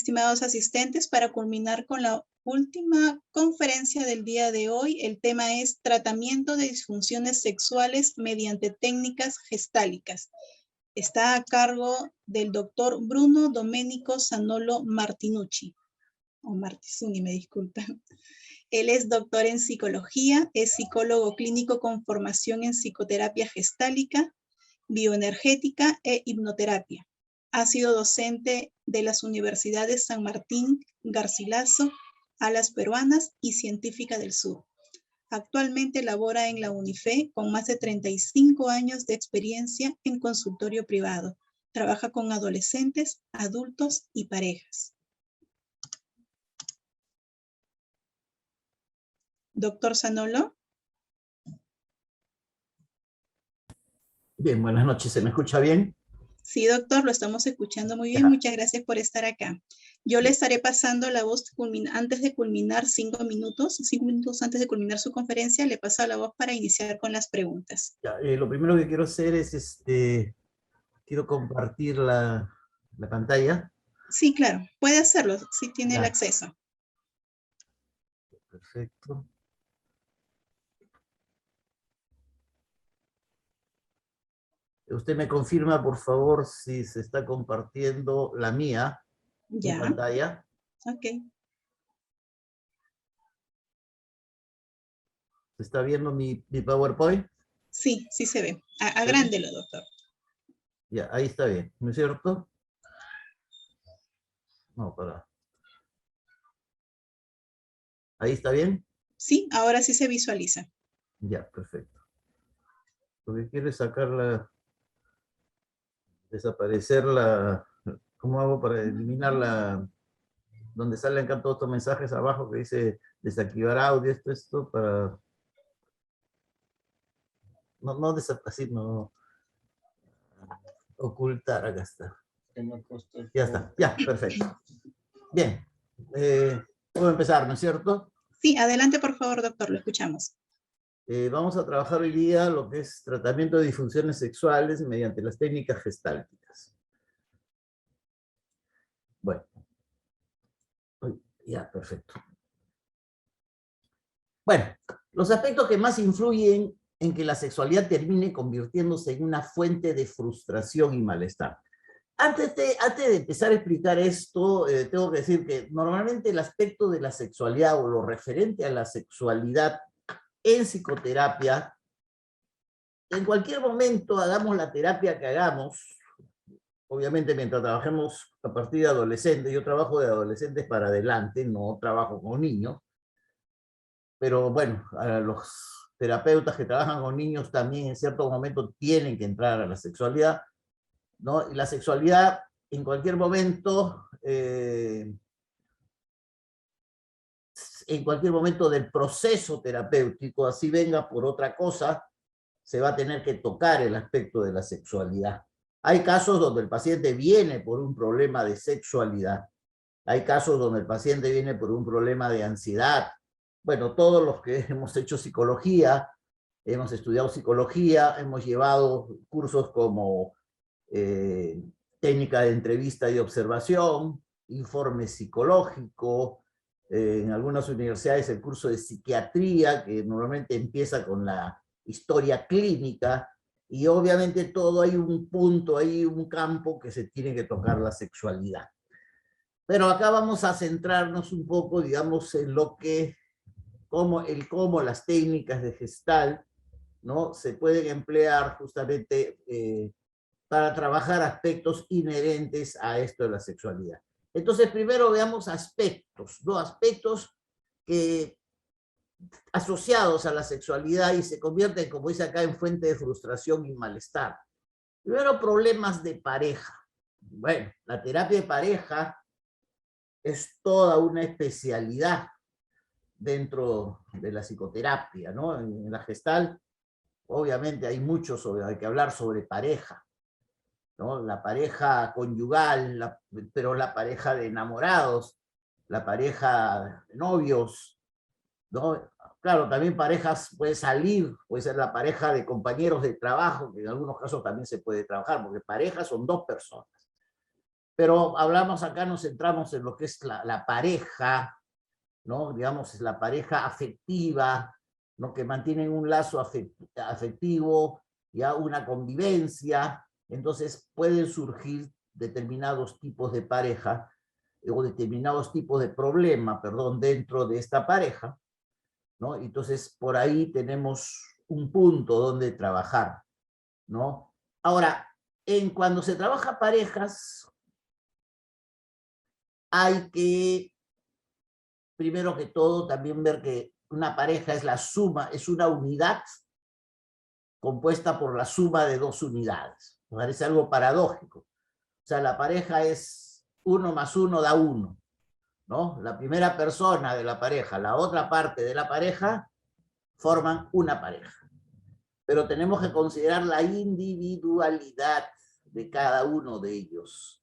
estimados asistentes, para culminar con la última conferencia del día de hoy, el tema es tratamiento de disfunciones sexuales mediante técnicas gestálicas. Está a cargo del doctor Bruno Domenico Zanolo Martinucci, o Martisuni, me disculpan. Él es doctor en psicología, es psicólogo clínico con formación en psicoterapia gestálica, bioenergética e hipnoterapia. Ha sido docente de las universidades San Martín, Garcilaso, Alas Peruanas y Científica del Sur. Actualmente labora en la UNIFE con más de 35 años de experiencia en consultorio privado. Trabaja con adolescentes, adultos y parejas. Doctor Zanolo. Bien, buenas noches. ¿Se me escucha bien? Sí, doctor, lo estamos escuchando muy bien. Ya. Muchas gracias por estar acá. Yo le estaré pasando la voz antes de culminar 5 minutos antes de culminar su conferencia, le paso la voz para iniciar con las preguntas. Ya, lo primero que quiero hacer es, quiero compartir la pantalla. Sí, claro, puede hacerlo si tiene Ya. el acceso. Perfecto. Usted me confirma, por favor, si se está compartiendo la mía, Ya. mi pantalla. Ok. ¿Se está viendo mi PowerPoint? Sí, sí se ve. Agrándelo, doctor. Ya, ahí está bien, ¿no es cierto? No, para. ¿Ahí está bien? Sí, ahora sí se visualiza. Ya, perfecto. Lo que quiero es desaparecer ¿cómo hago para eliminar donde salen acá todos estos mensajes abajo que dice desactivar audio, esto, para no desaparecer, no ocultar, acá está. Ya está, ya, perfecto. Bien, puedo empezar, ¿no es cierto? Sí, adelante por favor, doctor, lo escuchamos. Vamos a trabajar hoy día lo que es tratamiento de disfunciones sexuales mediante las técnicas gestálticas. Bueno, ya, perfecto. Bueno, los aspectos que más influyen en que la sexualidad termine convirtiéndose en una fuente de frustración y malestar. Antes de empezar a explicar esto, tengo que decir que normalmente el aspecto de la sexualidad o lo referente a la sexualidad en psicoterapia, en cualquier momento hagamos la terapia que hagamos, obviamente mientras trabajemos a partir de adolescentes, yo trabajo de adolescentes para adelante, no trabajo con niños, pero bueno, a los terapeutas que trabajan con niños también en cierto momento tienen que entrar a la sexualidad, ¿no? Y la sexualidad en cualquier momento, en cualquier momento del proceso terapéutico, así venga por otra cosa, se va a tener que tocar el aspecto de la sexualidad. Hay casos donde el paciente viene por un problema de sexualidad. Hay casos donde el paciente viene por un problema de ansiedad. Bueno, todos los que hemos hecho psicología, hemos estudiado psicología, hemos llevado cursos como técnica de entrevista y observación, informe psicológico, en algunas universidades el curso de psiquiatría, que normalmente empieza con la historia clínica, y obviamente todo hay un punto, hay un campo que se tiene que tocar la sexualidad. Pero acá vamos a centrarnos un poco, digamos, en lo que, cómo las técnicas de Gestalt, ¿no? Se pueden emplear justamente para trabajar aspectos inherentes a esto de la sexualidad. Entonces, primero veamos aspectos, ¿no? Aspectos que asociados a la sexualidad y se convierten, como dice acá, en fuente de frustración y malestar. Primero, problemas de pareja. Bueno, la terapia de pareja es toda una especialidad dentro de la psicoterapia, ¿no? En la Gestalt, obviamente hay mucho hay que hablar sobre pareja, ¿no? La pareja conyugal, pero la pareja de enamorados, la pareja de novios, ¿no? Claro, también parejas puede salir, puede ser la pareja de compañeros de trabajo, que en algunos casos también se puede trabajar, porque parejas son dos personas. Pero hablamos acá, nos centramos en lo que es la pareja, ¿no? Digamos, es la pareja afectiva, ¿no? Que mantienen un lazo afectivo, ya una convivencia. Entonces pueden surgir determinados tipos de pareja o determinados tipos de problema, perdón, dentro de esta pareja, ¿no? Entonces por ahí tenemos un punto donde trabajar, ¿no? Ahora, cuando se trabaja parejas, hay que, primero que todo, también ver que una pareja es la suma, es una unidad compuesta por la suma de dos unidades. Me parece algo paradójico. O sea, la pareja es 1 más 1 da 1, ¿no? La primera persona de la pareja, la otra parte de la pareja, forman una pareja. Pero tenemos que considerar la individualidad de cada uno de ellos.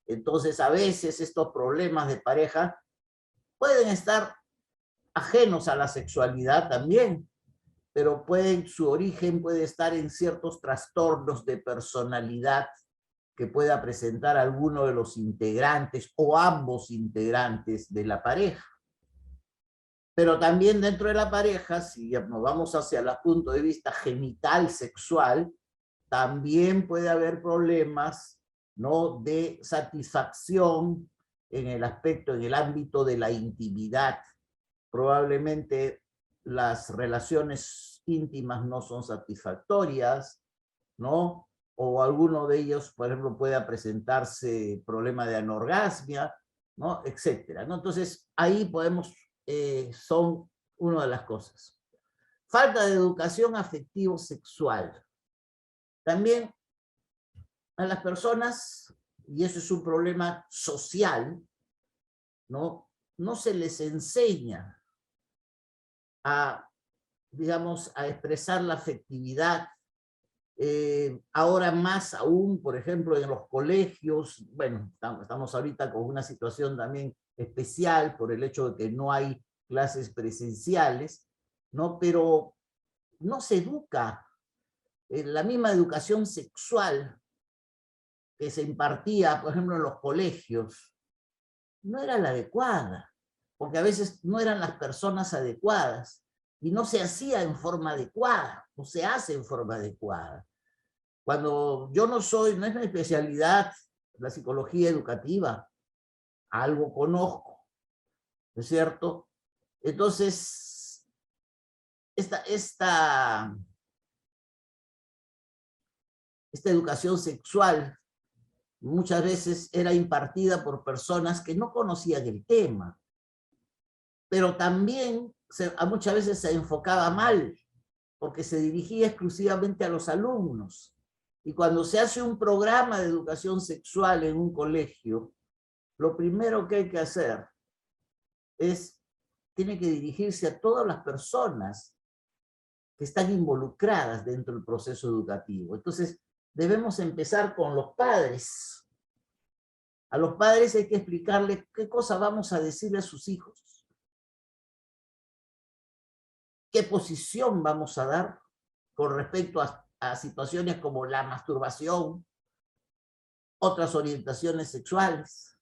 Entonces, a veces estos problemas de pareja pueden estar ajenos a la sexualidad también, pero su origen puede estar en ciertos trastornos de personalidad que pueda presentar alguno de los integrantes o ambos integrantes de la pareja. Pero también dentro de la pareja, si nos vamos hacia el punto de vista genital sexual, también puede haber problemas, ¿no?, de satisfacción en el aspecto, en el ámbito de la intimidad. Probablemente las relaciones íntimas no son satisfactorias, ¿no? O alguno de ellos, por ejemplo, pueda presentarse problema de anorgasmia, ¿no? Etcétera, ¿no? Entonces, ahí podemos, son una de las cosas. Falta de educación afectivo-sexual. También a las personas, y eso es un problema social, ¿no? No se les enseña a, digamos, a expresar la afectividad. Ahora más aún, por ejemplo, en los colegios, bueno, estamos ahorita con una situación también especial por el hecho de que no hay clases presenciales, ¿no? Pero no se educa. La misma educación sexual que se impartía, por ejemplo, en los colegios, no era la adecuada, porque a veces no eran las personas adecuadas y no se hacía en forma adecuada, no se hace en forma adecuada. Cuando yo no es mi especialidad la psicología educativa, algo conozco, ¿no es cierto? Entonces, esta educación sexual muchas veces era impartida por personas que no conocían el tema, pero también muchas veces se enfocaba mal, porque se dirigía exclusivamente a los alumnos. Y cuando se hace un programa de educación sexual en un colegio, lo primero que hay que hacer tiene que dirigirse a todas las personas que están involucradas dentro del proceso educativo. Entonces, debemos empezar con los padres. A los padres hay que explicarles qué cosa vamos a decirle a sus hijos. ¿Qué posición vamos a dar con respecto a situaciones como la masturbación, otras orientaciones sexuales,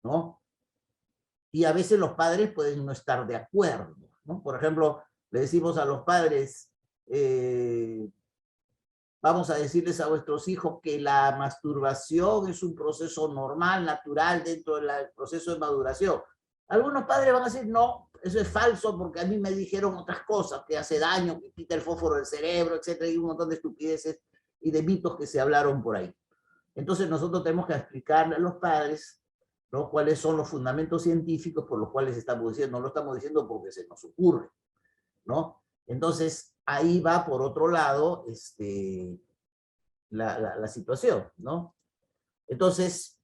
¿no? Y a veces los padres pueden no estar de acuerdo, ¿no? Por ejemplo, le decimos a los padres, vamos a decirles a vuestros hijos que la masturbación es un proceso normal, natural, dentro del proceso de maduración. Algunos padres van a decir, no, eso es falso porque a mí me dijeron otras cosas, que hace daño, que quita el fósforo del cerebro, etcétera, y un montón de estupideces y de mitos que se hablaron por ahí. Entonces nosotros tenemos que explicarle a los padres, ¿no?, cuáles son los fundamentos científicos por los cuales estamos diciendo. No lo estamos diciendo porque se nos ocurre, ¿no? Entonces, ahí va por otro lado la situación, ¿no? Entonces,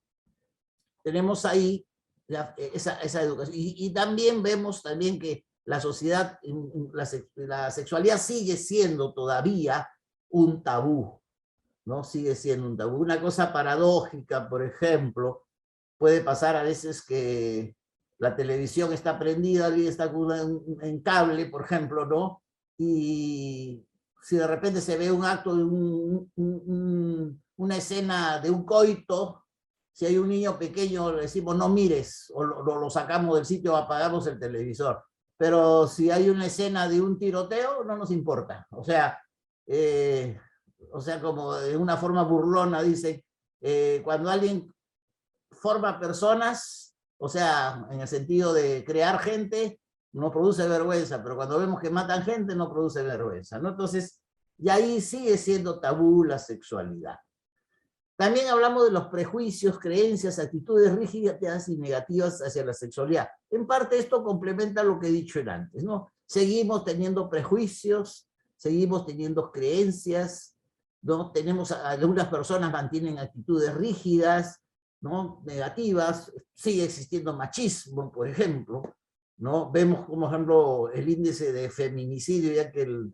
tenemos ahí esa educación. Y también vemos también que la sociedad, la sexualidad sigue siendo todavía un tabú, ¿no? Sigue siendo un tabú. Una cosa paradójica, por ejemplo, puede pasar a veces que la televisión está prendida, alguien está en cable, por ejemplo, ¿no? Y si de repente se ve un acto de una escena de un coito, Si hay un niño pequeño, le decimos no mires, o lo sacamos del sitio, apagamos el televisor. Pero si hay una escena de un tiroteo, no nos importa. O sea, como de una forma burlona, dice, cuando alguien forma personas, o sea, en el sentido de crear gente, no produce vergüenza, pero cuando vemos que matan gente, no produce vergüenza, ¿no? Entonces, y ahí sigue siendo tabú la sexualidad. También hablamos de los prejuicios, creencias, actitudes rígidas y negativas hacia la sexualidad. En parte esto complementa lo que he dicho antes, ¿no? Seguimos teniendo prejuicios, seguimos teniendo creencias, ¿no? Algunas personas mantienen actitudes rígidas, ¿no? Negativas, sigue existiendo machismo, por ejemplo, ¿no? Vemos, como ejemplo, el índice de feminicidio, ya que el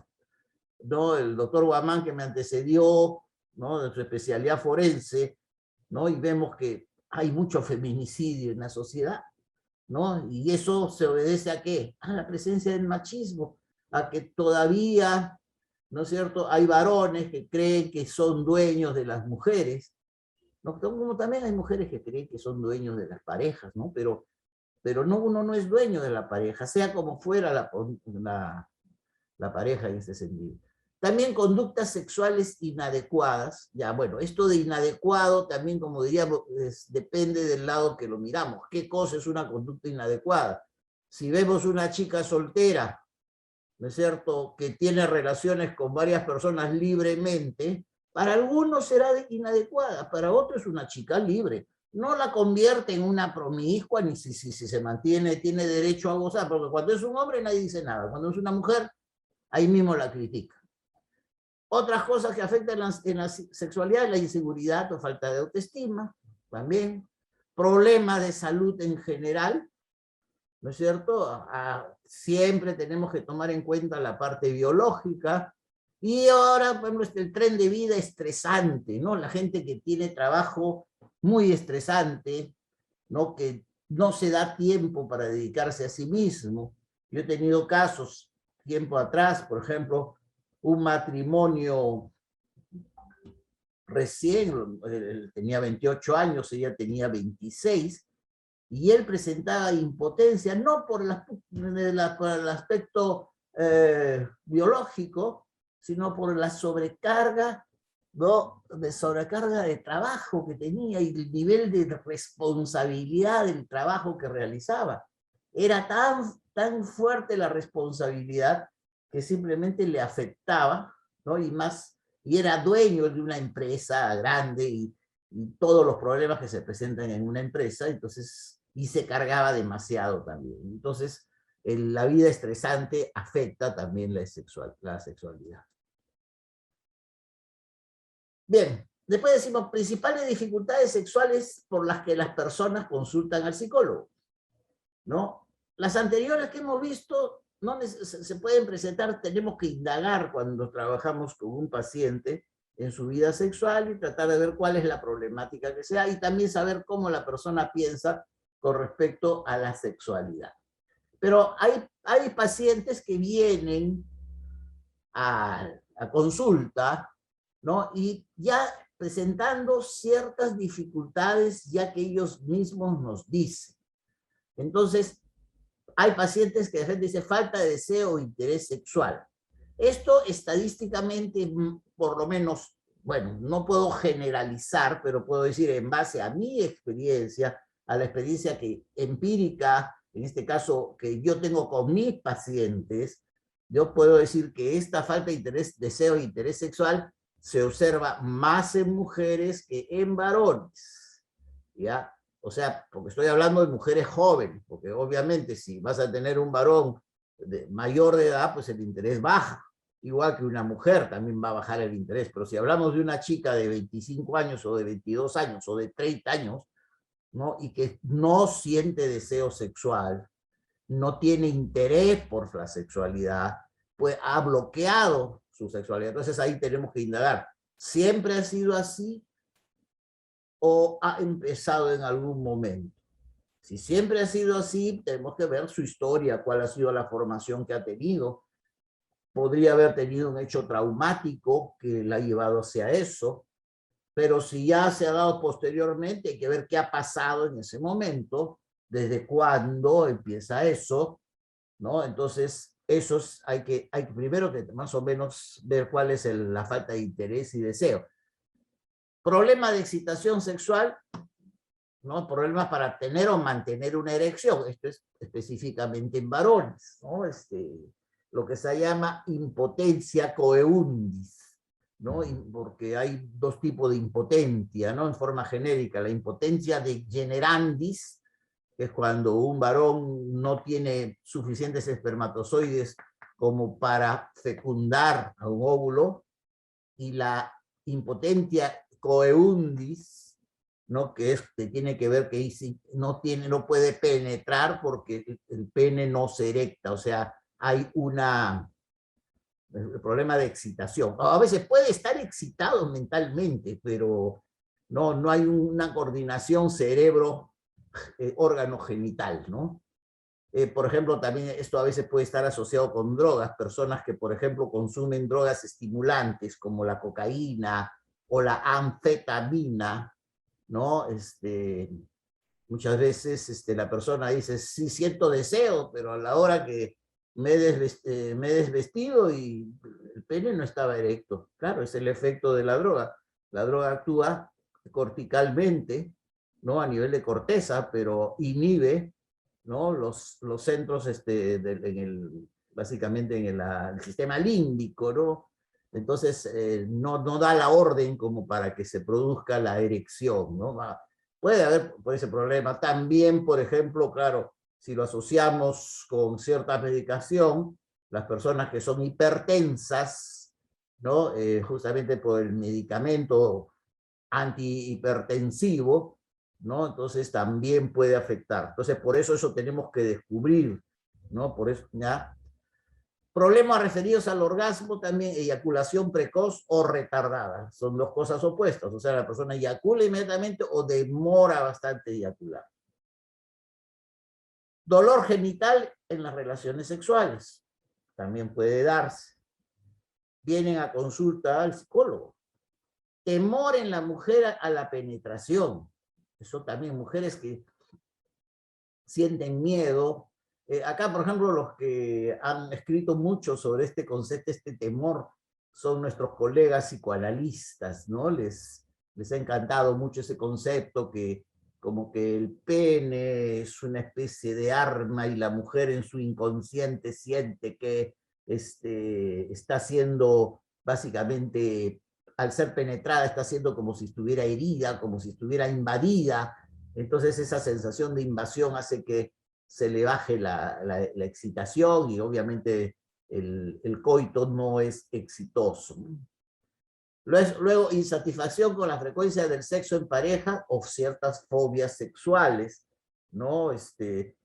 doctor Guamán, que me antecedió, ¿no? De su especialidad forense, ¿no? Y vemos que hay mucho feminicidio en la sociedad, ¿no? Y eso se obedece ¿a qué? A la presencia del machismo, a que todavía, ¿no es cierto?, hay varones que creen que son dueños de las mujeres, ¿no? Como también hay mujeres que creen que son dueños de las parejas, ¿no? Pero no, uno no es dueño de la pareja, sea como fuera la pareja en ese sentido. También conductas sexuales inadecuadas. Ya, bueno, esto de inadecuado también, como diríamos, depende del lado que lo miramos. ¿Qué cosa es una conducta inadecuada? Si vemos una chica soltera, ¿no es cierto?, que tiene relaciones con varias personas libremente, para algunos será inadecuada, para otros es una chica libre. No la convierte en una promiscua, ni si se mantiene, tiene derecho a gozar, porque cuando es un hombre nadie dice nada, cuando es una mujer, ahí mismo la critica. Otras cosas que afectan en la sexualidad, la inseguridad o falta de autoestima, también. Problemas de salud en general, ¿no es cierto? Siempre tenemos que tomar en cuenta la parte biológica. Y ahora, por ejemplo, el tren de vida estresante, ¿no? La gente que tiene trabajo muy estresante, ¿no? Que no se da tiempo para dedicarse a sí mismo. Yo he tenido casos tiempo atrás, por ejemplo, un matrimonio recién, él tenía 28 años, ella tenía 26, y él presentaba impotencia, no por el aspecto biológico, sino por la sobrecarga, ¿no? De sobrecarga de trabajo que tenía y el nivel de responsabilidad del trabajo que realizaba. Era tan fuerte la responsabilidad que simplemente le afectaba, ¿no? Y era dueño de una empresa grande y todos los problemas que se presentan en una empresa, entonces, y se cargaba demasiado también. Entonces, la vida estresante afecta también la sexualidad. Bien, después decimos principales dificultades sexuales por las que las personas consultan al psicólogo, ¿no? Las anteriores que hemos visto no se pueden presentar, tenemos que indagar cuando trabajamos con un paciente en su vida sexual y tratar de ver cuál es la problemática que sea y también saber cómo la persona piensa con respecto a la sexualidad. Pero hay pacientes que vienen a consulta, ¿no? Y ya presentando ciertas dificultades ya que ellos mismos nos dicen. Entonces, hay pacientes que de repente dicen falta de deseo o interés sexual. Esto estadísticamente, por lo menos, bueno, no puedo generalizar, pero puedo decir en base a mi experiencia, a la experiencia empírica, en este caso, que yo tengo con mis pacientes, yo puedo decir que esta falta de interés, deseo e interés sexual se observa más en mujeres que en varones, ¿ya? O sea, porque estoy hablando de mujeres jóvenes, porque obviamente si vas a tener un varón mayor de edad, pues el interés baja. Igual que una mujer también va a bajar el interés, pero si hablamos de una chica de 25 años o de 22 años o de 30 años, ¿no? Y que no siente deseo sexual, no tiene interés por la sexualidad, pues ha bloqueado su sexualidad. Entonces ahí tenemos que indagar. ¿Siempre ha sido así o ha empezado en algún momento? Si siempre ha sido así, tenemos que ver su historia, cuál ha sido la formación que ha tenido. Podría haber tenido un hecho traumático que la ha llevado hacia eso, Pero si ya se ha dado posteriormente, hay que ver qué ha pasado en ese momento, desde cuándo empieza eso, ¿no? Entonces, hay primero que más o menos ver cuál es la falta de interés y deseo. Problema de excitación sexual, ¿no? Problemas para tener o mantener una erección. Esto es específicamente en varones, ¿no? Lo que se llama impotencia coeundis, ¿no? Porque hay dos tipos de impotencia, ¿no? En forma genérica, la impotencia de generandis, que es cuando un varón no tiene suficientes espermatozoides como para fecundar a un óvulo, y la impotencia coeundis, ¿no? Que tiene que ver que no puede penetrar porque el pene no se erecta, o sea, hay el problema de excitación. A veces puede estar excitado mentalmente, pero no hay una coordinación cerebro-órgano genital, ¿no? Por ejemplo, también esto a veces puede estar asociado con drogas, personas que, por ejemplo, consumen drogas estimulantes como la cocaína o la anfetamina, ¿no? Muchas veces la persona dice, sí siento deseo, pero a la hora que me he desvestido y el pene no estaba erecto. Claro, es el efecto de la droga. La droga actúa corticalmente, ¿no? A nivel de corteza, pero inhibe, ¿no? Los centros, básicamente en el sistema límbico, ¿no? Entonces, no da la orden como para que se produzca la erección, ¿no? Puede haber por ese problema. También, por ejemplo, claro, si lo asociamos con cierta medicación, las personas que son hipertensas, ¿no? Justamente por el medicamento antihipertensivo, ¿no? Entonces también puede afectar. Entonces, por eso tenemos que descubrir, ¿no? Por eso, ¿ya? Problemas referidos al orgasmo, también eyaculación precoz o retardada. Son dos cosas opuestas. O sea, la persona eyacula inmediatamente o demora bastante eyacular. Dolor genital en las relaciones sexuales. También puede darse. Vienen a consulta al psicólogo. Temor en la mujer a la penetración. Eso también, mujeres que sienten miedo. Acá, por ejemplo, los que han escrito mucho sobre este concepto, este temor, son nuestros colegas psicoanalistas, ¿no? Les ha encantado mucho ese concepto que como que el pene es una especie de arma y la mujer en su inconsciente siente que está siendo básicamente, al ser penetrada, está siendo como si estuviera herida, como si estuviera invadida. Entonces esa sensación de invasión hace que se le baje la excitación y obviamente el coito no es exitoso. Luego, insatisfacción con la frecuencia del sexo en pareja o ciertas fobias sexuales, ¿no?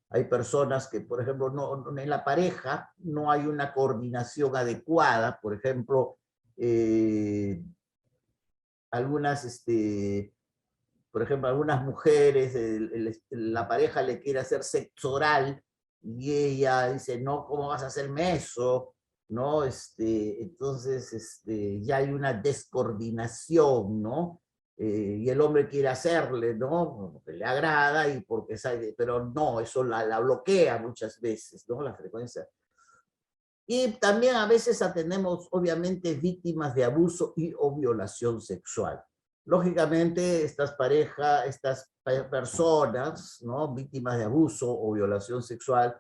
Hay personas que, por ejemplo, en la pareja no hay una coordinación adecuada, por ejemplo, algunas, por ejemplo, algunas mujeres, la pareja le quiere hacer sexo oral y ella dice, no, ¿cómo vas a hacerme eso? ¿No? Entonces, ya hay una descoordinación, ¿no? Y el hombre quiere hacerle, ¿no? Porque le agrada y porque sabe, pero no, eso la bloquea muchas veces, ¿no? La frecuencia. Y también a veces atendemos, obviamente, víctimas de abuso y o violación sexual. Lógicamente, estas parejas, estas personas, ¿no? Víctimas de abuso o violación sexual,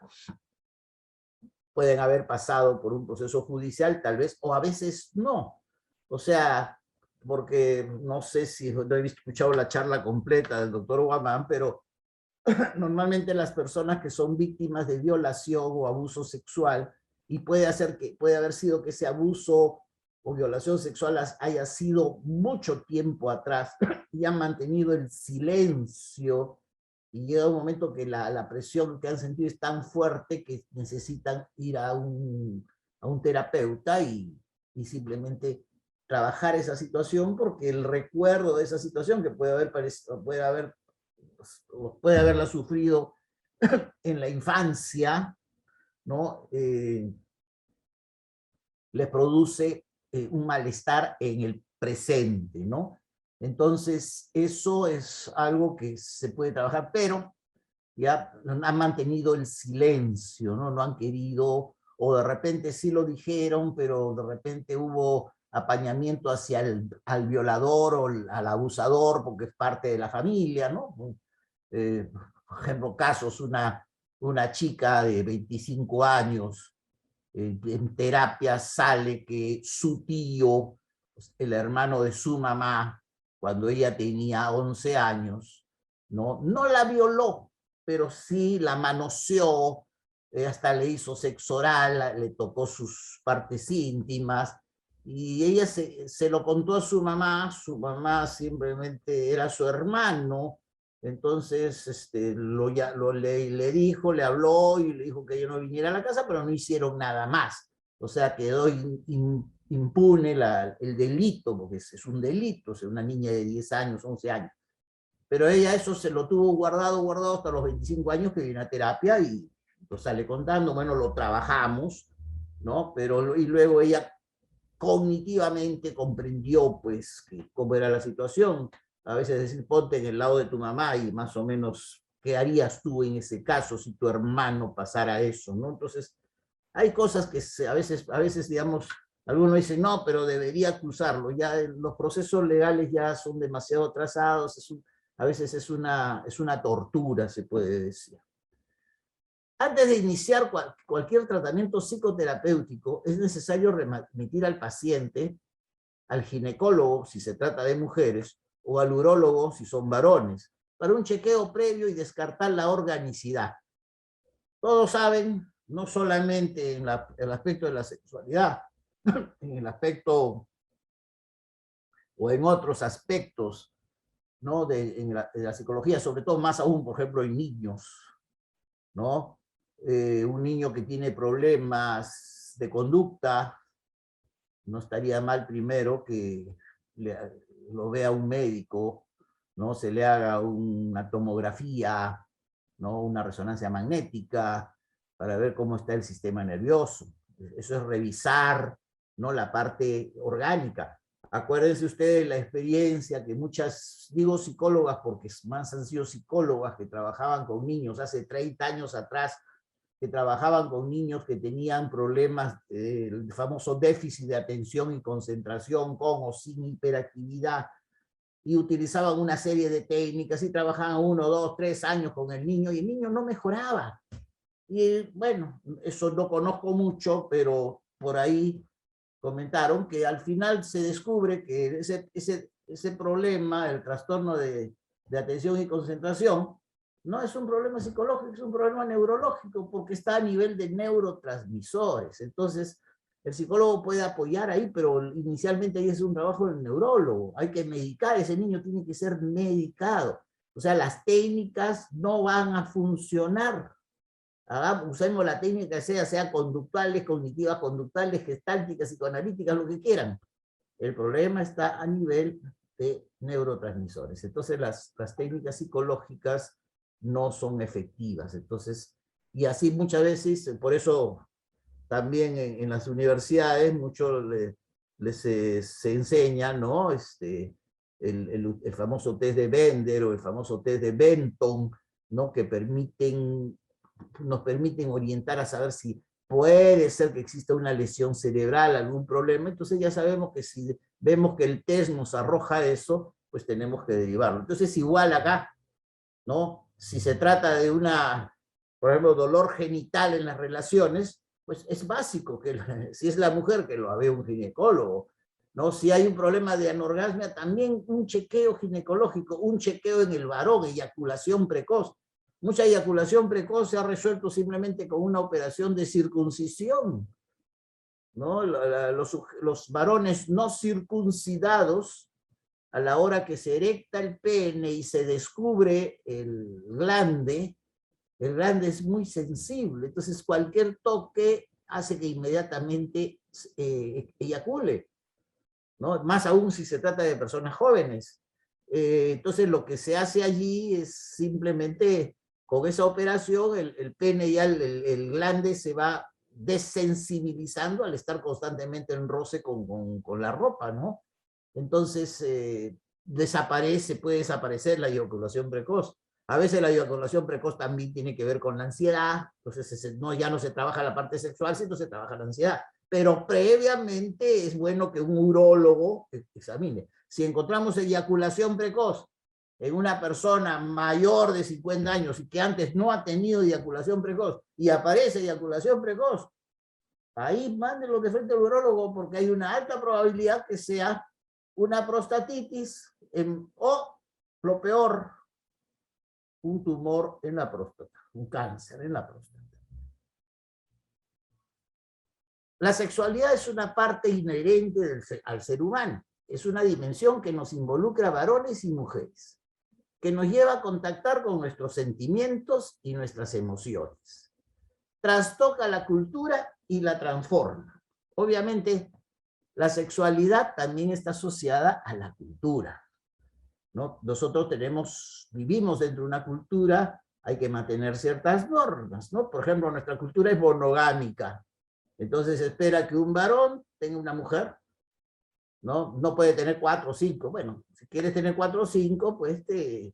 pueden haber pasado por un proceso judicial, tal vez, o a veces no. O sea, porque no sé si no he escuchado la charla completa del doctor Guamán, pero normalmente las personas que son víctimas de violación o abuso sexual, y puede haber sido que ese abuso o violación sexual haya sido mucho tiempo atrás y han mantenido el silencio, y llega un momento que la presión que han sentido es tan fuerte que necesitan ir a un terapeuta y simplemente trabajar esa situación, porque el recuerdo de esa situación que puede haberla sufrido en la infancia, ¿no? Les produce un malestar en el presente, ¿no? Entonces, eso es algo que se puede trabajar, pero ya han mantenido el silencio, ¿no? No han querido, o de repente sí lo dijeron, pero de repente hubo apañamiento hacia al violador o al abusador porque es parte de la familia, ¿no? Por ejemplo, casos, una chica de 25 años en terapia sale que su tío, el hermano de su mamá, cuando ella tenía 11 años, no la violó, pero sí la manoseó, hasta le hizo sexo oral, le tocó sus partes íntimas, y ella se lo contó a su mamá simplemente era su hermano, entonces le dijo, le habló y le dijo que yo no viniera a la casa, pero no hicieron nada más. O sea, quedó impune el delito, porque es un delito, o sea, una niña de 10 años, 11 años. Pero ella eso se lo tuvo guardado hasta los 25 años que vino a terapia y lo sale contando, bueno, lo trabajamos, ¿no? Pero, y luego ella cognitivamente comprendió, pues, cómo era la situación. A veces decir, ponte en el lado de tu mamá y más o menos, ¿qué harías tú en ese caso si tu hermano pasara eso, ¿no? Entonces, hay cosas que a veces, digamos, algunos dicen, no, pero debería acusarlo. Ya los procesos legales ya son demasiado atrasados, a veces es una tortura, se puede decir. Antes de iniciar cualquier tratamiento psicoterapéutico, es necesario remitir al paciente al ginecólogo, si se trata de mujeres, o al urólogo, si son varones, para un chequeo previo y descartar la organicidad. Todos saben, no solamente en el aspecto de la sexualidad, en el aspecto o en otros aspectos, ¿no? En la psicología, sobre todo más aún, por ejemplo, en niños, ¿no? Un niño que tiene problemas de conducta, no estaría mal primero que lo vea un médico, ¿no? Se le haga una tomografía, ¿no? Una resonancia magnética, para ver cómo está el sistema nervioso. Eso es revisar, ¿no? La parte orgánica. Acuérdense ustedes de la experiencia que muchas, digo psicólogas porque más han sido psicólogas que trabajaban con niños hace 30 años atrás, que trabajaban con niños que tenían problemas, el famoso déficit de atención y concentración con o sin hiperactividad, y utilizaban una serie de técnicas y trabajaban 1, 2, 3 años con el niño y el niño no mejoraba. Y bueno, eso no conozco mucho, pero por ahí comentaron que al final se descubre que ese problema, el trastorno de atención y concentración, no es un problema psicológico, es un problema neurológico, porque está a nivel de neurotransmisores. Entonces, el psicólogo puede apoyar ahí, pero inicialmente ahí es un trabajo del neurólogo. Hay que medicar, ese niño tiene que ser medicado. O sea, las técnicas no van a funcionar. Usemos la técnica que sea conductuales, cognitivas conductuales, gestálticas, psicoanalíticas, lo que quieran. El problema está a nivel de neurotransmisores. Entonces las técnicas psicológicas no son efectivas. Entonces, y así muchas veces, por eso también en las universidades mucho se enseña, ¿no? El famoso test de Bender o el famoso test de Benton, ¿no? Que nos permiten orientar a saber si puede ser que exista una lesión cerebral, algún problema. Entonces ya sabemos que si vemos que el test nos arroja eso, pues tenemos que derivarlo. Entonces igual acá, ¿no? Si se trata de por ejemplo, dolor genital en las relaciones, pues es básico que si es la mujer que lo vea un ginecólogo, ¿no? Si hay un problema de anorgasmia, también un chequeo ginecológico, un chequeo en el varón, eyaculación precoz. Mucha eyaculación precoz se ha resuelto simplemente con una operación de circuncisión, ¿no? Los varones no circuncidados, a la hora que se erecta el pene y se descubre el glande es muy sensible, entonces cualquier toque hace que inmediatamente eyacule, ¿no? Más aún si se trata de personas jóvenes. Entonces lo que se hace allí es simplemente con esa operación el pene ya el glande se va desensibilizando al estar constantemente en roce con la ropa, ¿no? Entonces puede desaparecer la eyaculación precoz. A veces la eyaculación precoz también tiene que ver con la ansiedad, entonces ya no se trabaja la parte sexual, sino se trabaja la ansiedad. Pero previamente es bueno que un urólogo examine. Si encontramos eyaculación precoz en una persona mayor de 50 años y que antes no ha tenido eyaculación precoz y aparece eyaculación precoz, ahí mándenlo de frente al urólogo porque hay una alta probabilidad que sea una prostatitis o, lo peor, un tumor en la próstata, un cáncer en la próstata. La sexualidad es una parte inherente al ser humano. Es una dimensión que nos involucra a varones y mujeres, que nos lleva a contactar con nuestros sentimientos y nuestras emociones. Trastoca la cultura y la transforma. Obviamente, la sexualidad también está asociada a la cultura, ¿no? Nosotros vivimos dentro de una cultura, hay que mantener ciertas normas, ¿no? Por ejemplo, nuestra cultura es monogámica. Entonces se espera que un varón tenga una mujer, ¿no? No puede tener 4 o 5. Bueno, si quieres tener 4 o 5, pues te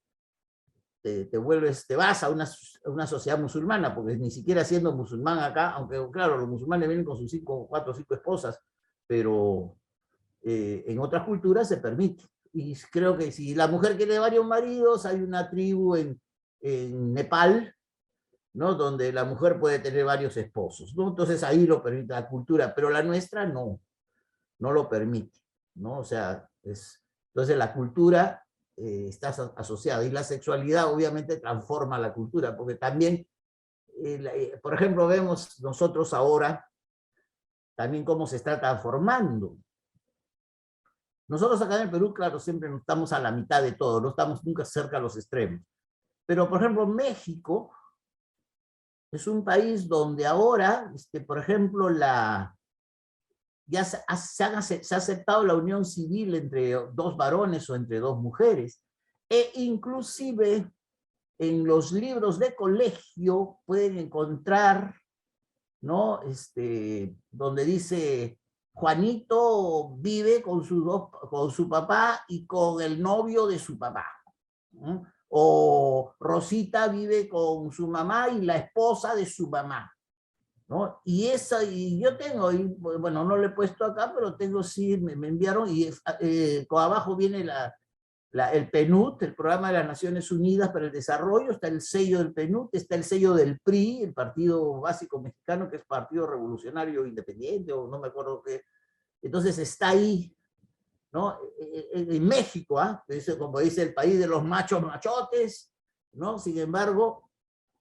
vas a una sociedad musulmana, porque ni siquiera siendo musulmán acá, aunque claro, los musulmanes vienen con sus 4 o 5 esposas, pero en otras culturas se permite. Y creo que si la mujer quiere varios maridos, hay una tribu en Nepal, ¿no? Donde la mujer puede tener varios esposos, ¿no? Entonces ahí lo permite la cultura, pero la nuestra no lo permite, ¿no? O sea, entonces la cultura está asociada, y la sexualidad obviamente transforma la cultura, porque también, por ejemplo, vemos nosotros ahora también cómo se está transformando. Nosotros acá en el Perú, claro, siempre no estamos a la mitad de todo, no estamos nunca cerca a los extremos. Pero, por ejemplo, México es un país donde ahora, por ejemplo, ya se ha aceptado la unión civil entre 2 varones o entre 2 mujeres, e inclusive en los libros de colegio pueden encontrar, ¿no? Donde dice, Juanito vive con su papá y con el novio de su papá, ¿no? O Rosita vive con su mamá y la esposa de su mamá, ¿no? Y yo tengo, bueno, no lo he puesto acá, pero tengo, sí, me enviaron, y con abajo viene el PNUD, el Programa de las Naciones Unidas para el Desarrollo, está el sello del PNUD, está el sello del PRI, el Partido Básico Mexicano, que es Partido Revolucionario Independiente, o no me acuerdo qué. Entonces está ahí, ¿no? En México, como dice el país de los machos machotes, ¿no? Sin embargo,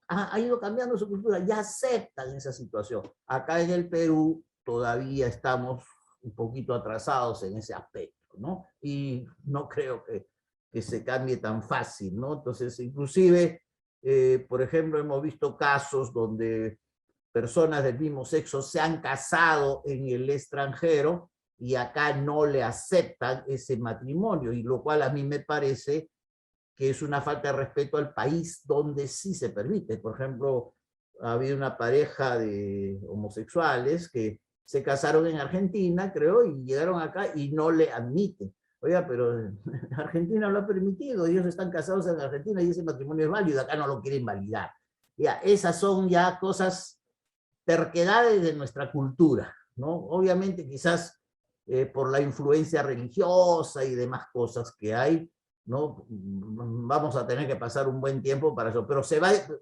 ha ido cambiando su cultura, ya aceptan esa situación. Acá en el Perú todavía estamos un poquito atrasados en ese aspecto, ¿no? Y no creo que se cambie tan fácil, ¿no? Entonces, inclusive, por ejemplo, hemos visto casos donde personas del mismo sexo se han casado en el extranjero y acá no le aceptan ese matrimonio, y lo cual a mí me parece que es una falta de respeto al país donde sí se permite. Por ejemplo, ha habido una pareja de homosexuales que se casaron en Argentina, creo, y llegaron acá y no le admiten. Oiga, pero Argentina lo ha permitido, ellos están casados en Argentina y ese matrimonio es válido, acá no lo quieren validar. Ya, esas son ya cosas, terquedades de nuestra cultura, ¿no? Obviamente quizás por la influencia religiosa y demás cosas que hay, ¿no? Vamos a tener que pasar un buen tiempo para eso, pero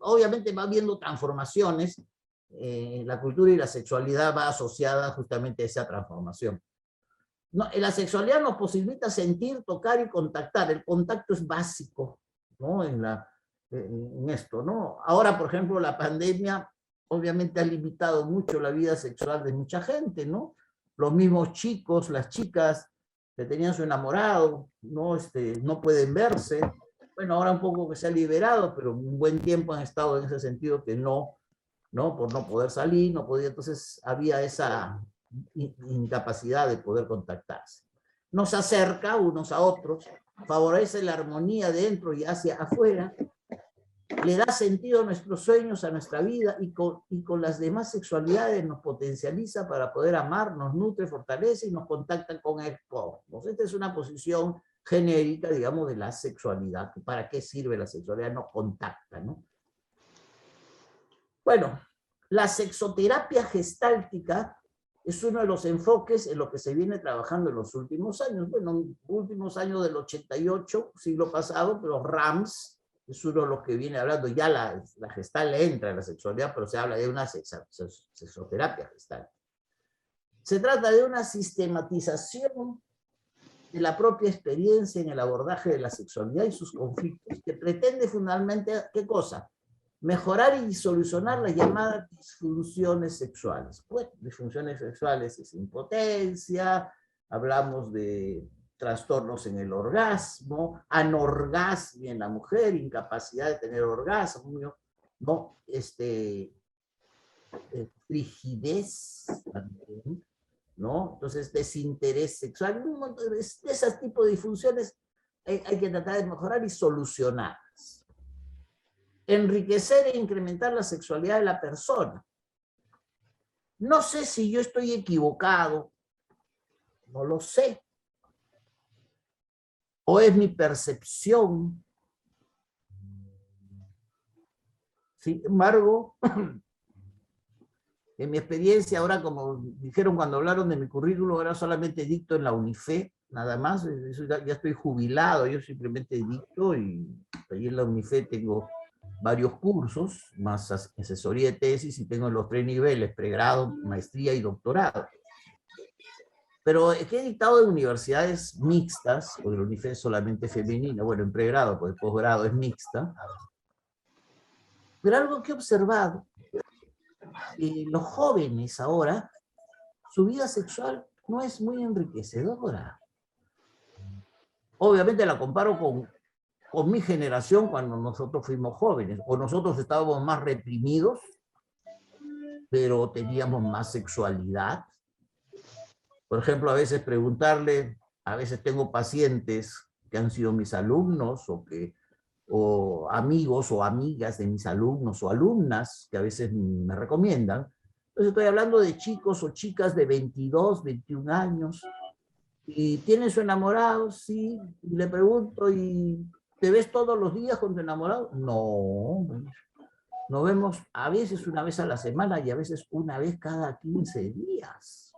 obviamente va habiendo transformaciones, la cultura y la sexualidad va asociada justamente a esa transformación. No, la sexualidad nos posibilita sentir, tocar y contactar. El contacto es básico, ¿no? En esto, ¿no? Ahora, por ejemplo, la pandemia obviamente ha limitado mucho la vida sexual de mucha gente, ¿no? Los mismos chicos, las chicas que tenían su enamorado, ¿no? No pueden verse. Bueno, ahora un poco que se ha liberado, pero un buen tiempo han estado en ese sentido que no, por no poder salir, no podía, entonces había esa incapacidad de poder contactarse. Nos acerca unos a otros, favorece la armonía dentro y hacia afuera, le da sentido a nuestros sueños, a nuestra vida, y con las demás sexualidades nos potencializa para poder amar, nos nutre, fortalece y nos contacta con el cosmos. Esta es una posición genérica, digamos, de la sexualidad. ¿Para qué sirve la sexualidad? Nos contacta, ¿no? Bueno, la sexoterapia gestáltica es uno de los enfoques en lo que se viene trabajando en los últimos años. Bueno, últimos años del 88, siglo pasado, pero Rams es uno de los que viene hablando, ya la gestal entra en la sexualidad, pero se habla de una sexoterapia gestal. Se trata de una sistematización de la propia experiencia en el abordaje de la sexualidad y sus conflictos, que pretende fundamentalmente, ¿qué cosa? Mejorar y solucionar las llamadas disfunciones sexuales. Pues, disfunciones sexuales es impotencia, hablamos de trastornos en el orgasmo, anorgasmia en la mujer, incapacidad de tener orgasmo, ¿no? Frigidez también, ¿no? Entonces, desinterés sexual, un montón de esos tipos de disfunciones hay que tratar de mejorar y solucionarlas. Enriquecer e incrementar la sexualidad de la persona. No sé si yo estoy equivocado, no lo sé. O es mi percepción. Sin embargo, en mi experiencia, ahora como dijeron cuando hablaron de mi currículum, ahora solamente dicto en la UNIFE, nada más, ya estoy jubilado, yo simplemente dicto y ahí en la UNIFE tengo varios cursos, más asesoría de tesis, y tengo los 3 niveles, pregrado, maestría y doctorado. Pero he dictado en universidades mixtas, porque la UNIFE es solamente femenina, bueno, en pregrado, pues posgrado es mixta. Pero algo que he observado, los jóvenes ahora, su vida sexual no es muy enriquecedora. Obviamente la comparo con mi generación cuando nosotros fuimos jóvenes, o nosotros estábamos más reprimidos, pero teníamos más sexualidad. Por ejemplo, a veces preguntarle, a veces tengo pacientes que han sido mis alumnos o amigos o amigas de mis alumnos o alumnas que a veces me recomiendan. Entonces estoy hablando de chicos o chicas de 22, 21 años y tienen su enamorado, sí, y le pregunto, ¿y te ves todos los días con tu enamorado? No, nos vemos a veces una vez a la semana y a veces una vez cada 15 días.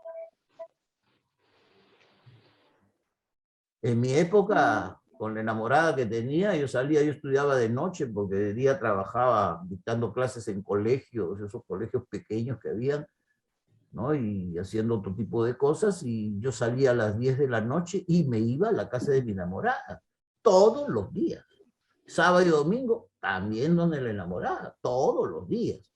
En mi época, con la enamorada que tenía, yo estudiaba de noche porque de día trabajaba dictando clases en colegios, esos colegios pequeños que habían, ¿no? Y haciendo otro tipo de cosas, y yo salía a las 10 de la noche y me iba a la casa de mi enamorada, todos los días. Sábado y domingo, también donde la enamorada, todos los días.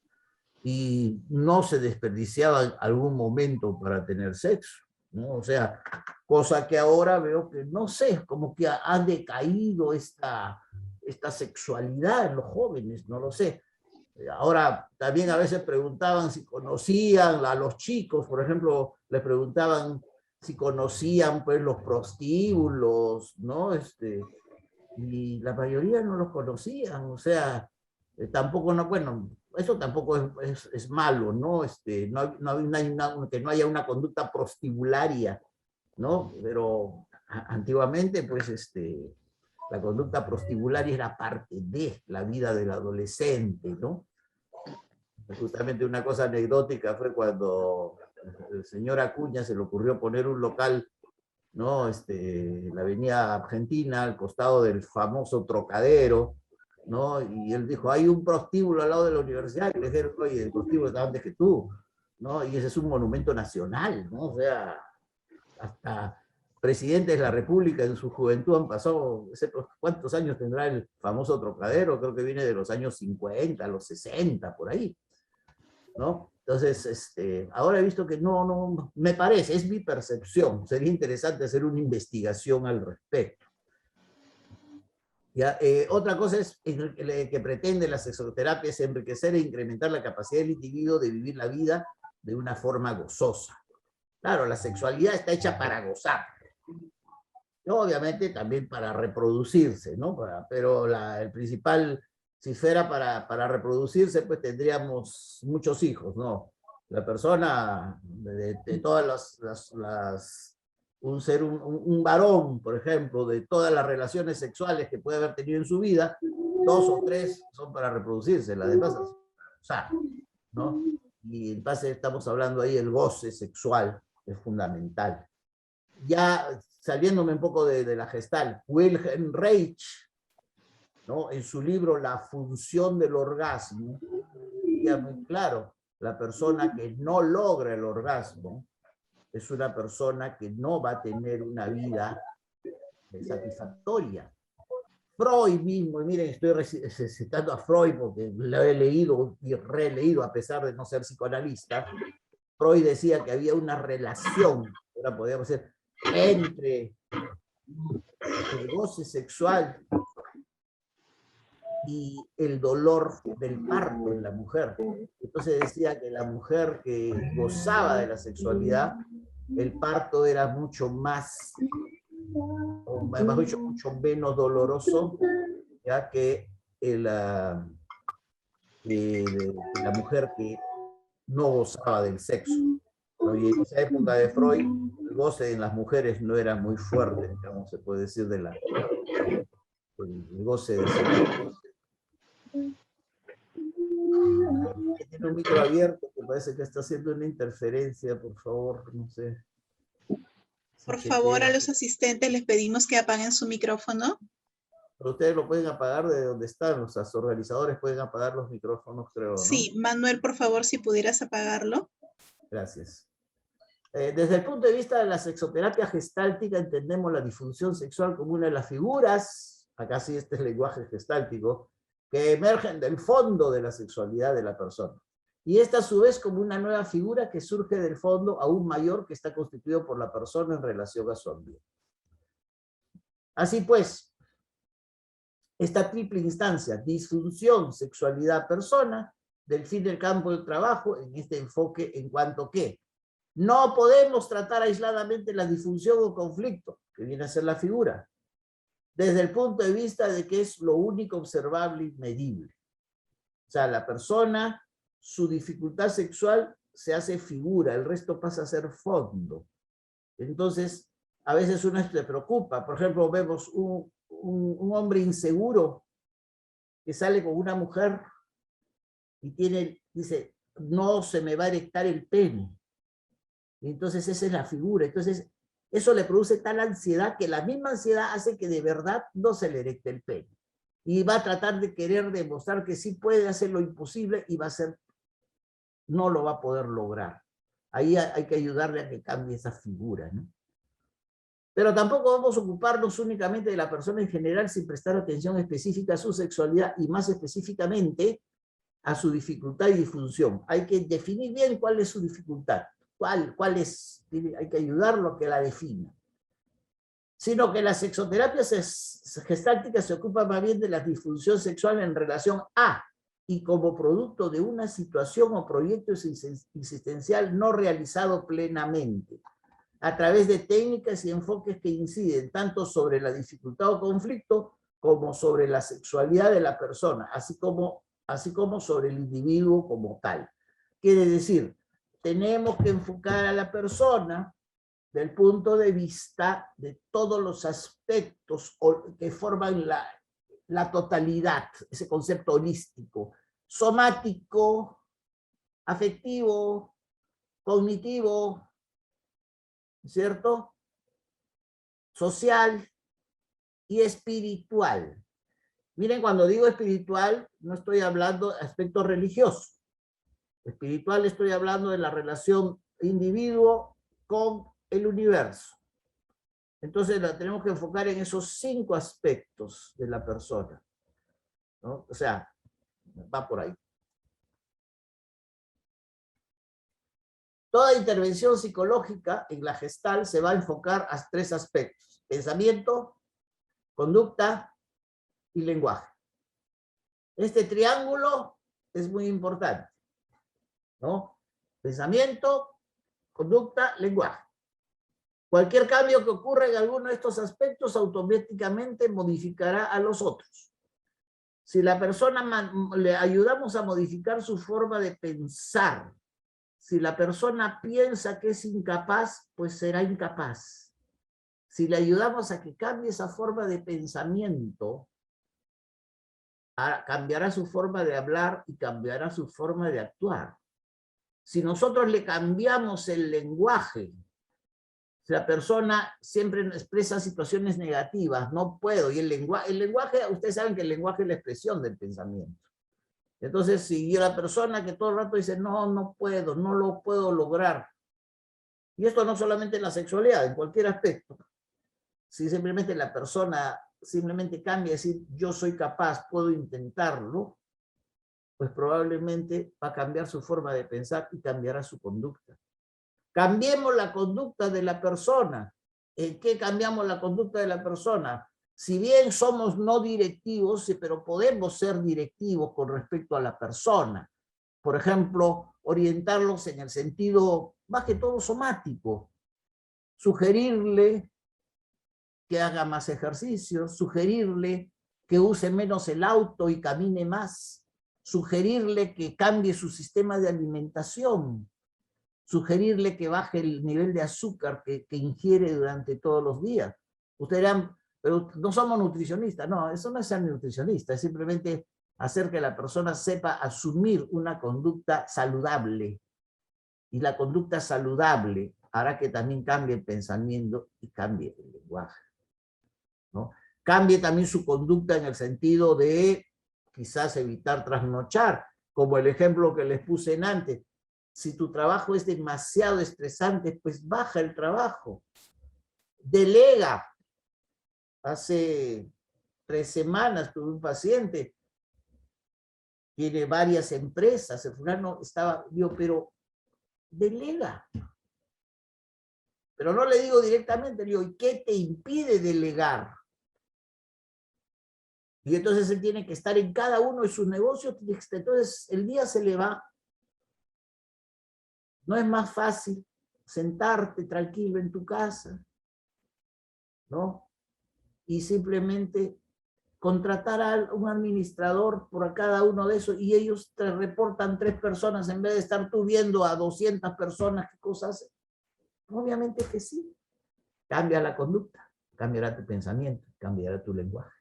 Y no se desperdiciaba algún momento para tener sexo, ¿no? O sea, cosa que ahora veo que, no sé, como que ha decaído esta sexualidad en los jóvenes, no lo sé. Ahora también a veces preguntaban si conocían a los chicos, por ejemplo, les preguntaban si conocían pues los prostíbulos, ¿no? Y la mayoría no los conocían, o sea, tampoco, no, bueno, eso tampoco es malo, ¿no? Que no haya una conducta prostibularia, ¿no? Pero antiguamente, pues, la conducta prostibularia era parte de la vida del adolescente, ¿no? Justamente una cosa anecdótica fue cuando el señor Acuña se le ocurrió poner un local, ¿no? En la avenida Argentina, al costado del famoso Trocadero, ¿no? Y él dijo, hay un prostíbulo al lado de la universidad, y le dijeron, oye, el prostíbulo está antes que tú, ¿no? Y ese es un monumento nacional, ¿no? O sea, hasta presidentes de la República en su juventud han pasado, ¿cuántos años tendrá el famoso Trocadero? Creo que viene de los años 50, los 60, por ahí, ¿no? Entonces, ahora he visto que no, me parece, es mi percepción, sería interesante hacer una investigación al respecto. ¿Ya? Otra cosa es que pretende la sexoterapia es enriquecer e incrementar la capacidad del individuo de vivir la vida de una forma gozosa. Claro, la sexualidad está hecha para gozar. Obviamente también para reproducirse, ¿no? Pero el principal, si fuera para reproducirse, pues tendríamos muchos hijos, ¿no? La persona de todas un varón, por ejemplo, de todas las relaciones sexuales que puede haber tenido en su vida, 2 o 3 son para reproducirse, las demás ¿no? Y en base estamos hablando ahí, el goce sexual es fundamental. Ya saliéndome un poco de la Gestalt, Wilhelm Reich, ¿no?, en su libro La función del orgasmo, ya muy claro, la persona que no logra el orgasmo es una persona que no va a tener una vida satisfactoria. Freud mismo, y miren, estoy citando a Freud porque lo he leído y releído a pesar de no ser psicoanalista. Freud decía que había una relación, ahora podríamos decir, entre el goce sexual y el dolor del parto en la mujer. Entonces decía que la mujer que gozaba de la sexualidad, el parto era mucho más, o mejor dicho, mucho menos doloroso, ya que la mujer que no gozaba del sexo. ¿No? Y en esa época de Freud, el goce en las mujeres no era muy fuerte, digamos, se puede decir, el goce del sexo. Tiene un micro abierto que parece que está haciendo una interferencia, por favor, no sé. Por favor, a los asistentes les pedimos que apaguen su micrófono. Pero ustedes lo pueden apagar de donde están, o sea, los organizadores pueden apagar los micrófonos, creo, ¿no? Sí, Manuel, por favor, si pudieras apagarlo. Gracias. Desde el punto de vista de la sexoterapia gestáltica, entendemos la disfunción sexual como una de las figuras, acá sí este es el lenguaje gestáltico, que emergen del fondo de la sexualidad de la persona. Y esta a su vez como una nueva figura que surge del fondo aún mayor que está constituido por la persona en relación a su ambiente. Así pues, esta triple instancia, disfunción, sexualidad, persona, define el campo del trabajo en este enfoque en cuanto que no podemos tratar aisladamente la disfunción o conflicto, que viene a ser la figura, desde el punto de vista de que es lo único observable y medible. O sea, la persona, su dificultad sexual se hace figura, el resto pasa a ser fondo. Entonces, a veces uno se preocupa. Por ejemplo, vemos un hombre inseguro que sale con una mujer y dice, no se me va a erectar el pene. Y entonces esa es la figura. Entonces, eso le produce tal ansiedad que la misma ansiedad hace que de verdad no se le erecte el pene. Y va a tratar de querer demostrar que sí puede hacer lo imposible y no lo va a poder lograr. Ahí hay que ayudarle a que cambie esa figura, ¿no? Pero tampoco vamos a ocuparnos únicamente de la persona en general sin prestar atención específica a su sexualidad y más específicamente a su dificultad y disfunción. Hay que definir bien cuál es su dificultad, cuál es, hay que ayudarlo a que la defina. Sino que la sexoterapia gestáltica se ocupa más bien de la disfunción sexual en relación a y como producto de una situación o proyecto existencial no realizado plenamente, a través de técnicas y enfoques que inciden tanto sobre la dificultad o conflicto como sobre la sexualidad de la persona, así como sobre el individuo como tal. Quiere decir, tenemos que enfocar a la persona del punto de vista de todos los aspectos que forman la totalidad, ese concepto holístico, somático, afectivo, cognitivo, ¿cierto? Social y espiritual. Miren, cuando digo espiritual, no estoy hablando de aspecto religioso. Espiritual estoy hablando de la relación individuo con el universo. Entonces la tenemos que enfocar en esos 5 aspectos de la persona, ¿no? O sea, va por ahí. Toda intervención psicológica en la Gestalt se va a enfocar a 3 aspectos: pensamiento, conducta y lenguaje. Este triángulo es muy importante, ¿no? Pensamiento, conducta, lenguaje. Cualquier cambio que ocurra en alguno de estos aspectos automáticamente modificará a los otros. Si la persona le ayudamos a modificar su forma de pensar, si la persona piensa que es incapaz, pues será incapaz. si le ayudamos a que cambie esa forma de pensamiento, cambiará su forma de hablar y cambiará su forma de actuar. Si nosotros le cambiamos el lenguaje, si la persona siempre expresa situaciones negativas, no puedo, y el lenguaje, ustedes saben que el lenguaje es la expresión del pensamiento. Entonces, si la persona que todo el rato dice, no, no puedo, no lo puedo lograr, y esto no solamente en la sexualidad, en cualquier aspecto, si simplemente la persona simplemente cambia y decir, yo soy capaz, puedo intentarlo, pues probablemente va a cambiar su forma de pensar y cambiará su conducta. Cambiemos la conducta de la persona. ¿En qué cambiamos la conducta de la persona? Si bien somos no directivos, pero podemos ser directivos con respecto a la persona. Por ejemplo, orientarlos en el sentido, más que todo, somático. Sugerirle que haga más ejercicio, sugerirle que use menos el auto y camine más, sugerirle que cambie su sistema de alimentación, sugerirle que baje el nivel de azúcar que ingiere durante todos los días. Ustedes dirán, pero no somos nutricionistas. No, eso no es ser nutricionista, es simplemente hacer que la persona sepa asumir una conducta saludable. Y la conducta saludable hará que también cambie el pensamiento y cambie el lenguaje, ¿no? Cambie también su conducta en el sentido de quizás evitar trasnochar, como el ejemplo que les puse en antes. Si tu trabajo es demasiado estresante, pues baja el trabajo. Delega. Hace 3 semanas tuve un paciente, tiene varias empresas, el fulano estaba, digo, pero delega. Pero no le digo directamente, le digo, ¿y qué te impide delegar? Y entonces él tiene que estar en cada uno de sus negocios, entonces el día se le va. ¿No es más fácil sentarte tranquilo en tu casa, ¿no? Y simplemente contratar a un administrador por cada uno de esos y ellos te reportan 3 personas en vez de estar tú viendo a 200 personas qué cosas hacen? Obviamente que sí. Cambia la conducta, cambiará tu pensamiento, cambiará tu lenguaje.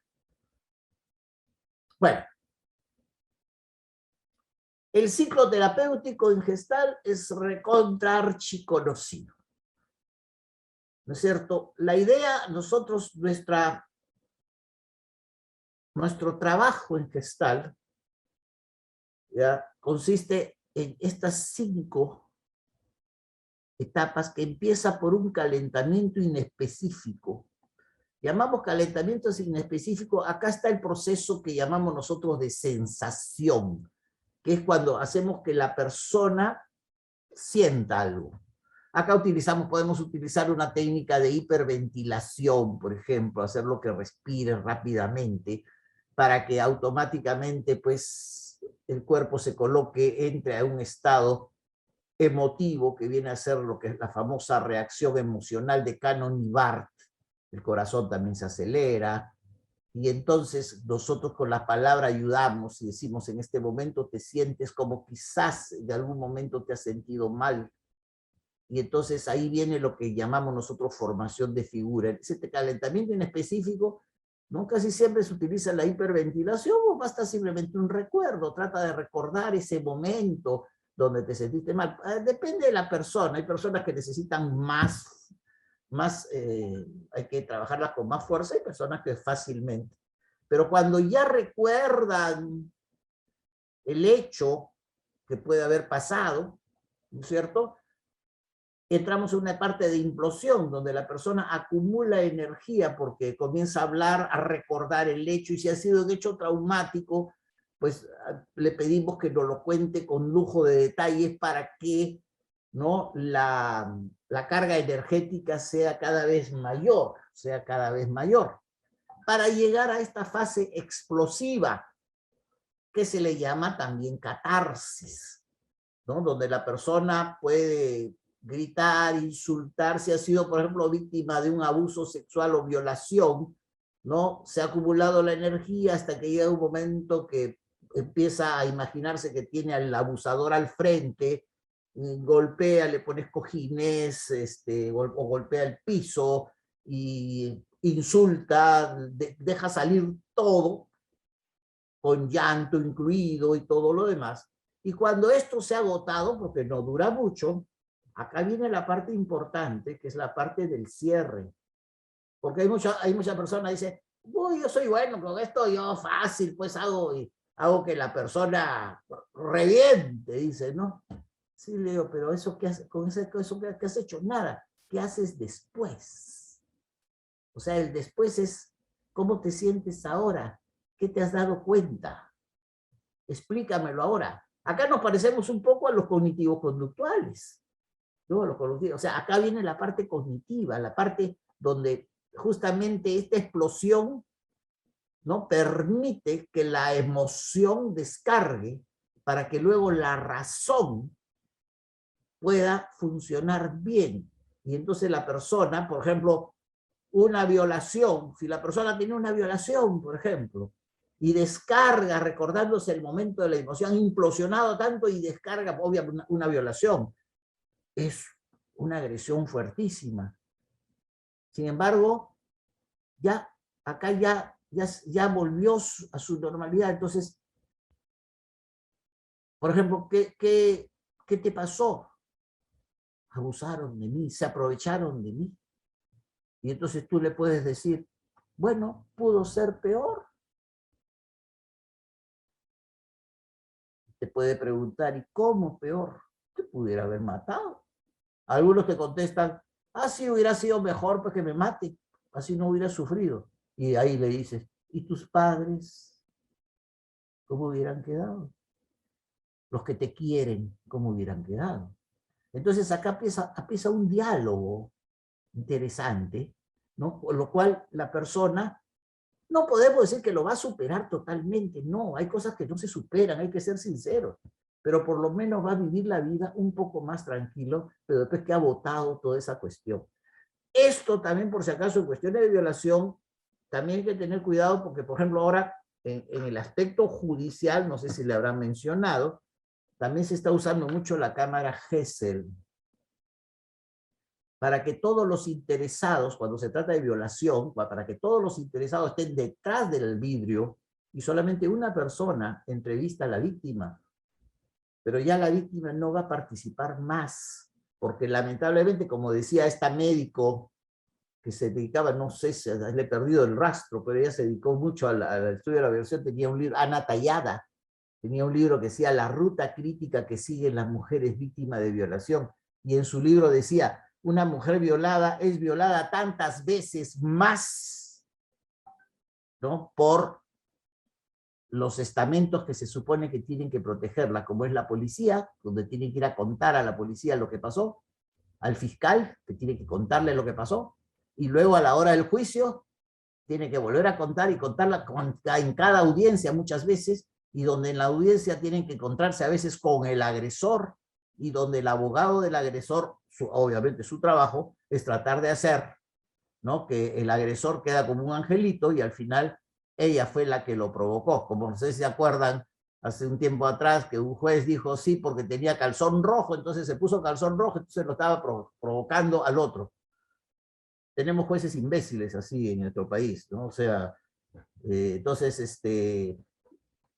Bueno, el ciclo terapéutico en Gestalt es recontra archiconocido, ¿no es cierto? La idea, nosotros, nuestro trabajo en Gestalt, ¿ya?, consiste en estas 5 etapas que empieza por un calentamiento inespecífico. Llamamos calentamiento inespecífico, acá está el proceso que llamamos nosotros de sensación, que es cuando hacemos que la persona sienta algo. Acá podemos utilizar una técnica de hiperventilación, por ejemplo, hacerlo que respire rápidamente, para que automáticamente pues, el cuerpo se coloque, entre a un estado emotivo, que viene a ser lo que es la famosa reacción emocional de Cannon y Barth. El corazón también se acelera, y entonces nosotros con la palabra ayudamos y decimos, en este momento te sientes como quizás de algún momento te has sentido mal, y entonces ahí viene lo que llamamos nosotros formación de figura. Ese calentamiento inespecífico, ¿no? Casi siempre se utiliza la hiperventilación, o basta simplemente un recuerdo, trata de recordar ese momento donde te sentiste mal. Depende de la persona, hay personas que necesitan más, hay que trabajarlas con más fuerza, hay personas que fácilmente. Pero cuando ya recuerdan el hecho que puede haber pasado, ¿no es cierto?, entramos en una parte de implosión, donde la persona acumula energía porque comienza a hablar, a recordar el hecho, y si ha sido un hecho traumático, pues le pedimos que nos lo cuente con lujo de detalles para que, ¿no?, la carga energética sea cada vez mayor, para llegar a esta fase explosiva, que se le llama también catarsis, ¿no?, donde la persona puede gritar, insultar, si ha sido, por ejemplo, víctima de un abuso sexual o violación, ¿no? Se ha acumulado la energía hasta que llega un momento que empieza a imaginarse que tiene al abusador al frente, golpea, le pones cojines, o golpea el piso, y insulta, deja salir todo, con llanto incluido y todo lo demás. Y cuando esto se ha agotado, porque no dura mucho, acá viene la parte importante, que es la parte del cierre. Porque hay mucha persona que dice, uy, yo soy bueno con esto, yo fácil, pues hago que la persona reviente, dice, ¿no? Sí, Leo, pero eso que has, con eso que has hecho, nada. ¿Qué haces después? O sea, el después es cómo te sientes ahora, qué te has dado cuenta. Explícamelo ahora. Acá nos parecemos un poco a los cognitivos conductuales, ¿no? Los cognitivos, o sea, acá viene la parte cognitiva, la parte donde justamente esta explosión, ¿no?, permite que la emoción descargue para que luego la razón pueda funcionar bien. Y entonces la persona, por ejemplo, una violación, si la persona tiene una violación, por ejemplo, y descarga recordándose el momento de la emoción, implosionado tanto y descarga, obviamente, una violación, es una agresión fuertísima. Sin embargo, ya acá ya volvió a su normalidad. Entonces, por ejemplo, ¿qué te pasó? Abusaron de mí, se aprovecharon de mí. Y entonces tú le puedes decir, bueno, pudo ser peor. Te puede preguntar, ¿y cómo peor? Te pudiera haber matado. Algunos te contestan, así hubiera sido mejor pues que me mate, así no hubiera sufrido. Y ahí le dices, ¿y tus padres cómo hubieran quedado? Los que te quieren, ¿cómo hubieran quedado? Entonces acá empieza un diálogo interesante, ¿no? Con lo cual la persona, no podemos decir que lo va a superar totalmente, no, hay cosas que no se superan, hay que ser sinceros, pero por lo menos va a vivir la vida un poco más tranquilo, pero después que ha votado toda esa cuestión. Esto también, por si acaso, en cuestiones de violación, también hay que tener cuidado porque, por ejemplo, ahora en el aspecto judicial, no sé si le habrán mencionado, también se está usando mucho la cámara Gesell para que todos los interesados, cuando se trata de violación, para que todos los interesados estén detrás del vidrio y solamente una persona entrevista a la víctima, pero ya la víctima no va a participar más, porque lamentablemente, como decía esta médico que se dedicaba, no sé si le he perdido el rastro, pero ella se dedicó mucho al estudio de la violación, tenía un libro, Ana Tallada, tenía un libro que decía La ruta crítica que siguen las mujeres víctimas de violación, y en su libro decía, una mujer violada es violada tantas veces más, ¿no?, por los estamentos que se supone que tienen que protegerla, como es la policía, donde tienen que ir a contar a la policía lo que pasó, al fiscal, que tiene que contarle lo que pasó, y luego a la hora del juicio, tiene que volver a contar y contarla en cada audiencia muchas veces, y donde en la audiencia tienen que encontrarse a veces con el agresor, y donde el abogado del agresor, obviamente su trabajo, es tratar de hacer, ¿no?, que el agresor queda como un angelito y al final ella fue la que lo provocó. Como no sé si se acuerdan, hace un tiempo atrás que un juez dijo sí porque tenía calzón rojo, entonces se puso calzón rojo, entonces lo estaba provocando al otro. Tenemos jueces imbéciles así en nuestro país, ¿no? O sea, entonces,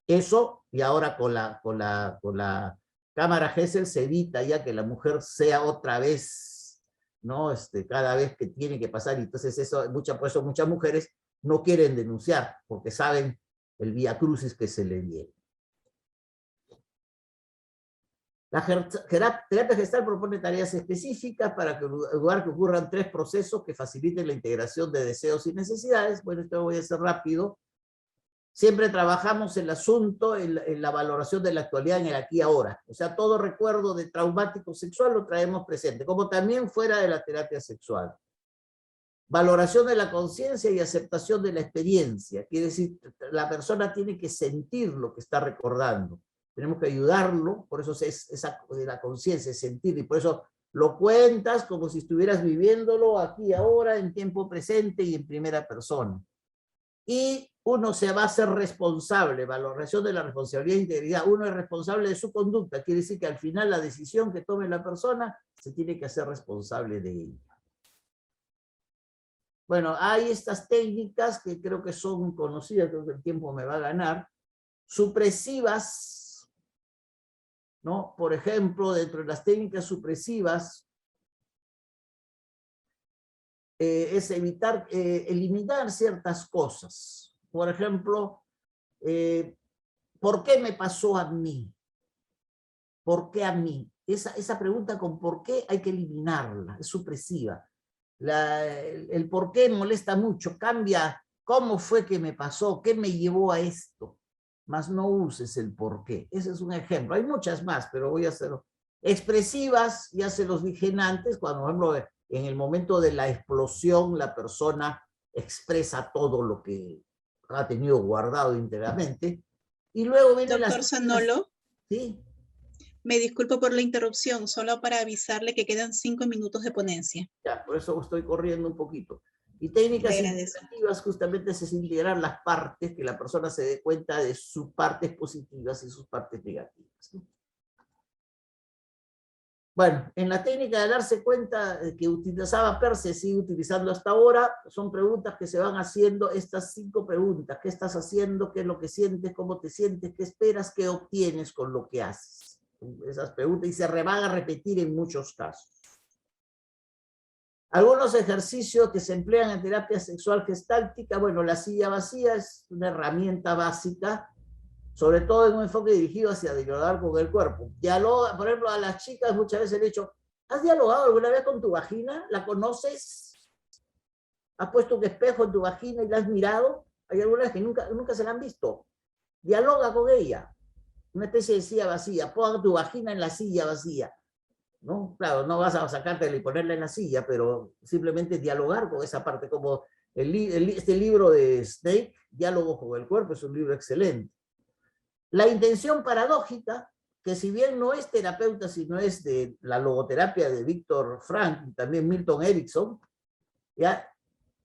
eso, y ahora con la cámara Gesell se evita ya que la mujer sea otra vez, ¿no? Cada vez que tiene que pasar, y entonces eso, por eso muchas mujeres no quieren denunciar, porque saben el vía crucis que se le viene. La terapia gestal propone tareas específicas para que en lugar que ocurran 3 procesos que faciliten la integración de deseos y necesidades. Bueno, esto lo voy a hacer rápido. Siempre trabajamos el asunto en la valoración de la actualidad en el aquí y ahora. O sea, todo recuerdo de traumático sexual lo traemos presente, como también fuera de la terapia sexual. Valoración de la conciencia y aceptación de la experiencia. Quiere decir, la persona tiene que sentir lo que está recordando. Tenemos que ayudarlo, por eso es esa de la conciencia, es sentir, y por eso lo cuentas como si estuvieras viviéndolo aquí ahora, en tiempo presente y en primera persona. Y uno se va a hacer responsable, valoración de la responsabilidad e integridad. Uno es responsable de su conducta, quiere decir que al final la decisión que tome la persona se tiene que hacer responsable de ella. Bueno, hay estas técnicas que creo que son conocidas, creo que el tiempo me va a ganar, supresivas, ¿no? Por ejemplo, dentro de las técnicas supresivas, es evitar, eliminar ciertas cosas. Por ejemplo, ¿por qué me pasó a mí? ¿Por qué a mí? Esa pregunta con por qué hay que eliminarla, es supresiva. El por qué molesta mucho, cambia cómo fue que me pasó, qué me llevó a esto, más no uses el por qué. Ese es un ejemplo. Hay muchas más, pero voy a hacerlo. Expresivas, ya se los dije antes, cuando, por ejemplo, en el momento de la explosión, la persona expresa todo lo que ha tenido guardado íntegramente. Y luego vienen las... Doctor Zanolo, ¿sí? me disculpo por la interrupción, solo para avisarle que quedan 5 minutos de ponencia. Ya, por eso estoy corriendo un poquito. Y técnicas integrativas justamente es integrar las partes, que la persona se dé cuenta de sus partes positivas y sus partes negativas. Bueno, en la técnica de darse cuenta que utilizaba Peirce, sigue utilizando hasta ahora, son preguntas que se van haciendo, estas 5 preguntas. ¿Qué estás haciendo? ¿Qué es lo que sientes? ¿Cómo te sientes? ¿Qué esperas? ¿Qué obtienes con lo que haces? Esas preguntas, y se van a repetir en muchos casos. Algunos ejercicios que se emplean en terapia sexual gestáltica, bueno, la silla vacía es una herramienta básica, sobre todo en un enfoque dirigido hacia dialogar con el cuerpo. Dialoga, por ejemplo, a las chicas muchas veces le he dicho, ¿has dialogado alguna vez con tu vagina? ¿La conoces? ¿Has puesto un espejo en tu vagina y la has mirado? Hay algunas que nunca se la han visto. Dialoga con ella. Una especie de silla vacía. Pon tu vagina en la silla vacía. ¿No? Claro, no vas a sacártela y ponerla en la silla, pero simplemente dialogar con esa parte, como este libro de Snake, Diálogo con el cuerpo, es un libro excelente. La intención paradójica, que si bien no es terapeuta, sino es de la logoterapia de Víctor Frank y también Milton Erickson, ¿ya?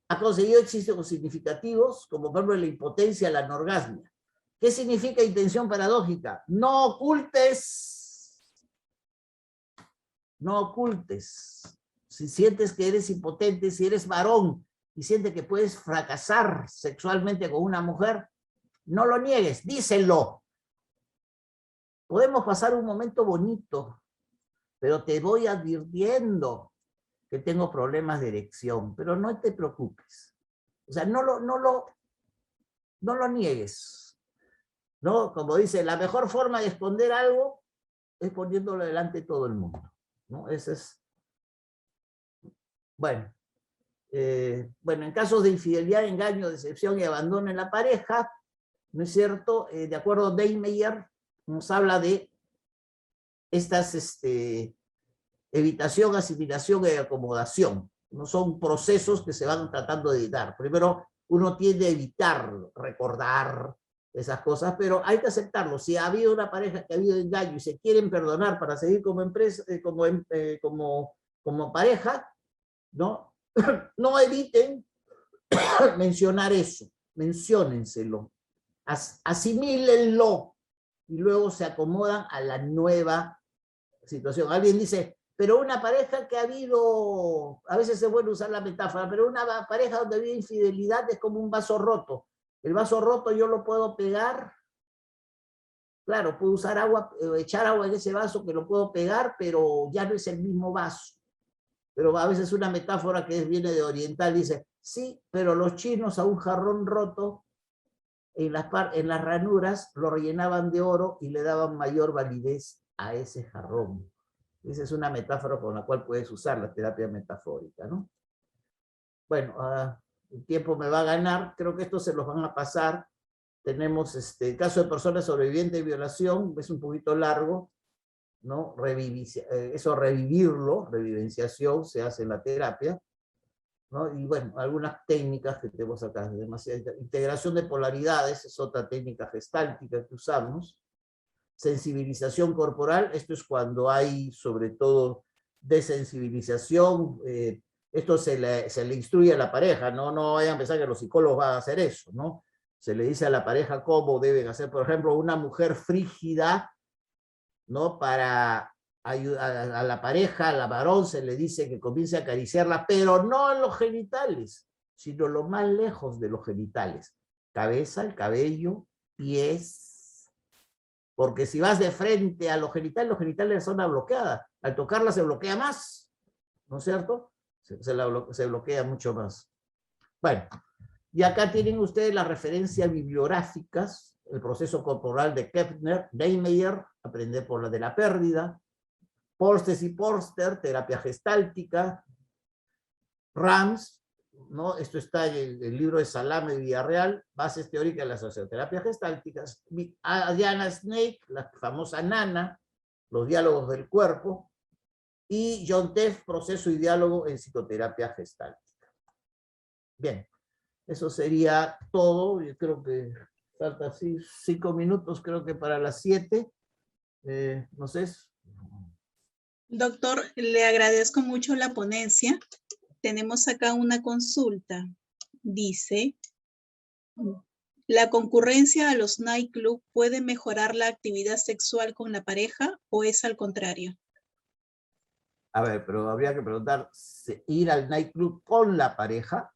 Ha conseguido éxitos significativos, como por ejemplo la impotencia, la anorgasmia. ¿Qué significa intención paradójica? No ocultes. No ocultes. Si sientes que eres impotente, si eres varón y sientes que puedes fracasar sexualmente con una mujer, no lo niegues, díselo. Podemos pasar un momento bonito, pero te voy advirtiendo que tengo problemas de erección, pero no te preocupes. O sea, no lo niegues. ¿No? Como dice, la mejor forma de esconder algo es poniéndolo delante de todo el mundo. ¿No? Ese es... Bueno, en casos de infidelidad, engaño, decepción y abandono en la pareja, ¿no es cierto? De acuerdo a Daymeyer, nos habla de estas evitación, asimilación y acomodación. No son procesos que se van tratando de evitar. Primero, uno tiende a evitar recordar esas cosas, pero hay que aceptarlo. Si ha habido una pareja que ha habido engaño y se quieren perdonar para seguir como empresa, como pareja, ¿no? No eviten mencionar eso, menciónenselo, asimílenlo y luego se acomodan a la nueva situación. Alguien dice, pero una pareja que ha habido, a veces se puede usar la metáfora, pero una pareja donde había infidelidad es como un vaso roto. El vaso roto yo lo puedo pegar, claro, puedo usar agua, echar agua en ese vaso que lo puedo pegar, pero ya no es el mismo vaso. Pero a veces una metáfora que viene de oriental dice, sí, pero los chinos a un jarrón roto en las ranuras lo rellenaban de oro y le daban mayor validez a ese jarrón. Esa es una metáfora con la cual puedes usar la terapia metafórica, ¿no? Bueno, el tiempo me va a ganar, creo que estos se los van a pasar. Tenemos el caso de personas sobrevivientes de violación, es un poquito largo, ¿no? Eso revivirlo, revivenciación, se hace en la terapia, ¿no? Y bueno, algunas técnicas que tenemos acá, integración de polaridades, es otra técnica gestáltica que usamos, sensibilización corporal, esto es cuando hay sobre todo desensibilización, esto se le instruye a la pareja, no vayan a pensar que los psicólogos van a hacer eso, ¿no? Se le dice a la pareja cómo deben hacer, por ejemplo, una mujer frígida, ¿no? Para ayudar a la pareja, a la varón, se le dice que comience a acariciarla, pero no en los genitales, sino lo más lejos de los genitales. Cabeza, el cabello, pies. Porque si vas de frente a los genitales es zona bloqueada. Al tocarla se bloquea más, ¿no es cierto? Se bloquea mucho más. Bueno, y acá tienen ustedes las referencias bibliográficas, el proceso corporal de Kepner, Neymeyer, Aprender por la de la pérdida, Porstes y Porster, Terapia Gestáltica, Rams, ¿no? Esto está en el libro de Salame de Villarreal, Bases Teóricas de la Socioterapia Gestálticas, Diana Snake, la famosa Nana, Los diálogos del cuerpo, y John Teff, Proceso y diálogo en psicoterapia gestáltica. Bien, eso sería todo. Yo creo que falta así 5 minutos, creo que para las 7. No sé. Doctor, le agradezco mucho la ponencia. Tenemos acá una consulta. Dice, ¿la concurrencia a los nightclub puede mejorar la actividad sexual con la pareja o es al contrario? A ver, pero habría que preguntar, ¿ir al nightclub con la pareja?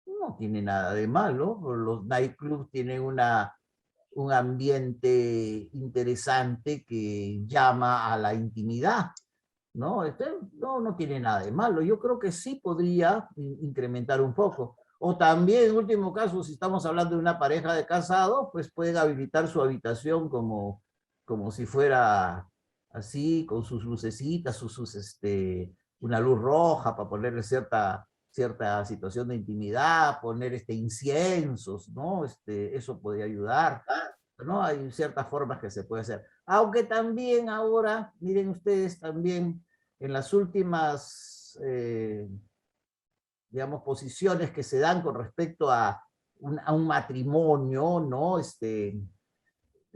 No tiene nada de malo. Los nightclubs tienen un ambiente interesante que llama a la intimidad, ¿no? No tiene nada de malo. Yo creo que sí podría incrementar un poco. O también, en último caso, si estamos hablando de una pareja de casados, pues pueden habilitar su habitación como si fuera así, con sus lucecitas, una luz roja para ponerle cierta situación de intimidad, poner inciensos, ¿no? Eso podría ayudar, ¿no? Hay ciertas formas que se puede hacer. Aunque también ahora, miren ustedes, también en las últimas, digamos, posiciones que se dan con respecto a un matrimonio, ¿no?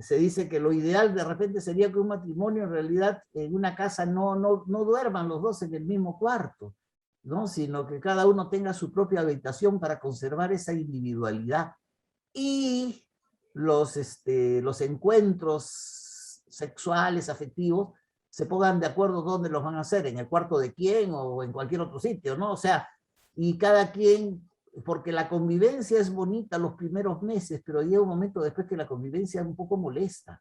Se dice que lo ideal de repente sería que un matrimonio en realidad en una casa no duerman los dos en el mismo cuarto, ¿no? Sino que cada uno tenga su propia habitación para conservar esa individualidad. Y los encuentros sexuales, afectivos, se pongan de acuerdo dónde los van a hacer, en el cuarto de quién o en cualquier otro sitio, ¿no? O sea, y cada quien, porque la convivencia es bonita los primeros meses, pero llega un momento después que la convivencia es un poco molesta,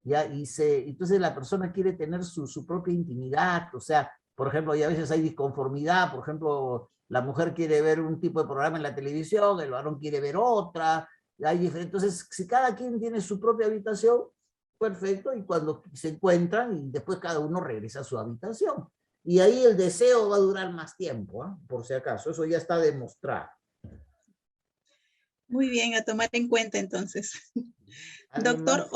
¿ya? Entonces la persona quiere tener su propia intimidad, o sea, por ejemplo, y a veces hay disconformidad, por ejemplo, la mujer quiere ver un tipo de programa en la televisión, el varón quiere ver otra, entonces si cada quien tiene su propia habitación, perfecto, y cuando se encuentran, y después cada uno regresa a su habitación. Y ahí el deseo va a durar más tiempo, ¿eh? Por si acaso, eso ya está demostrado. Muy bien, a tomar en cuenta entonces. Doctor,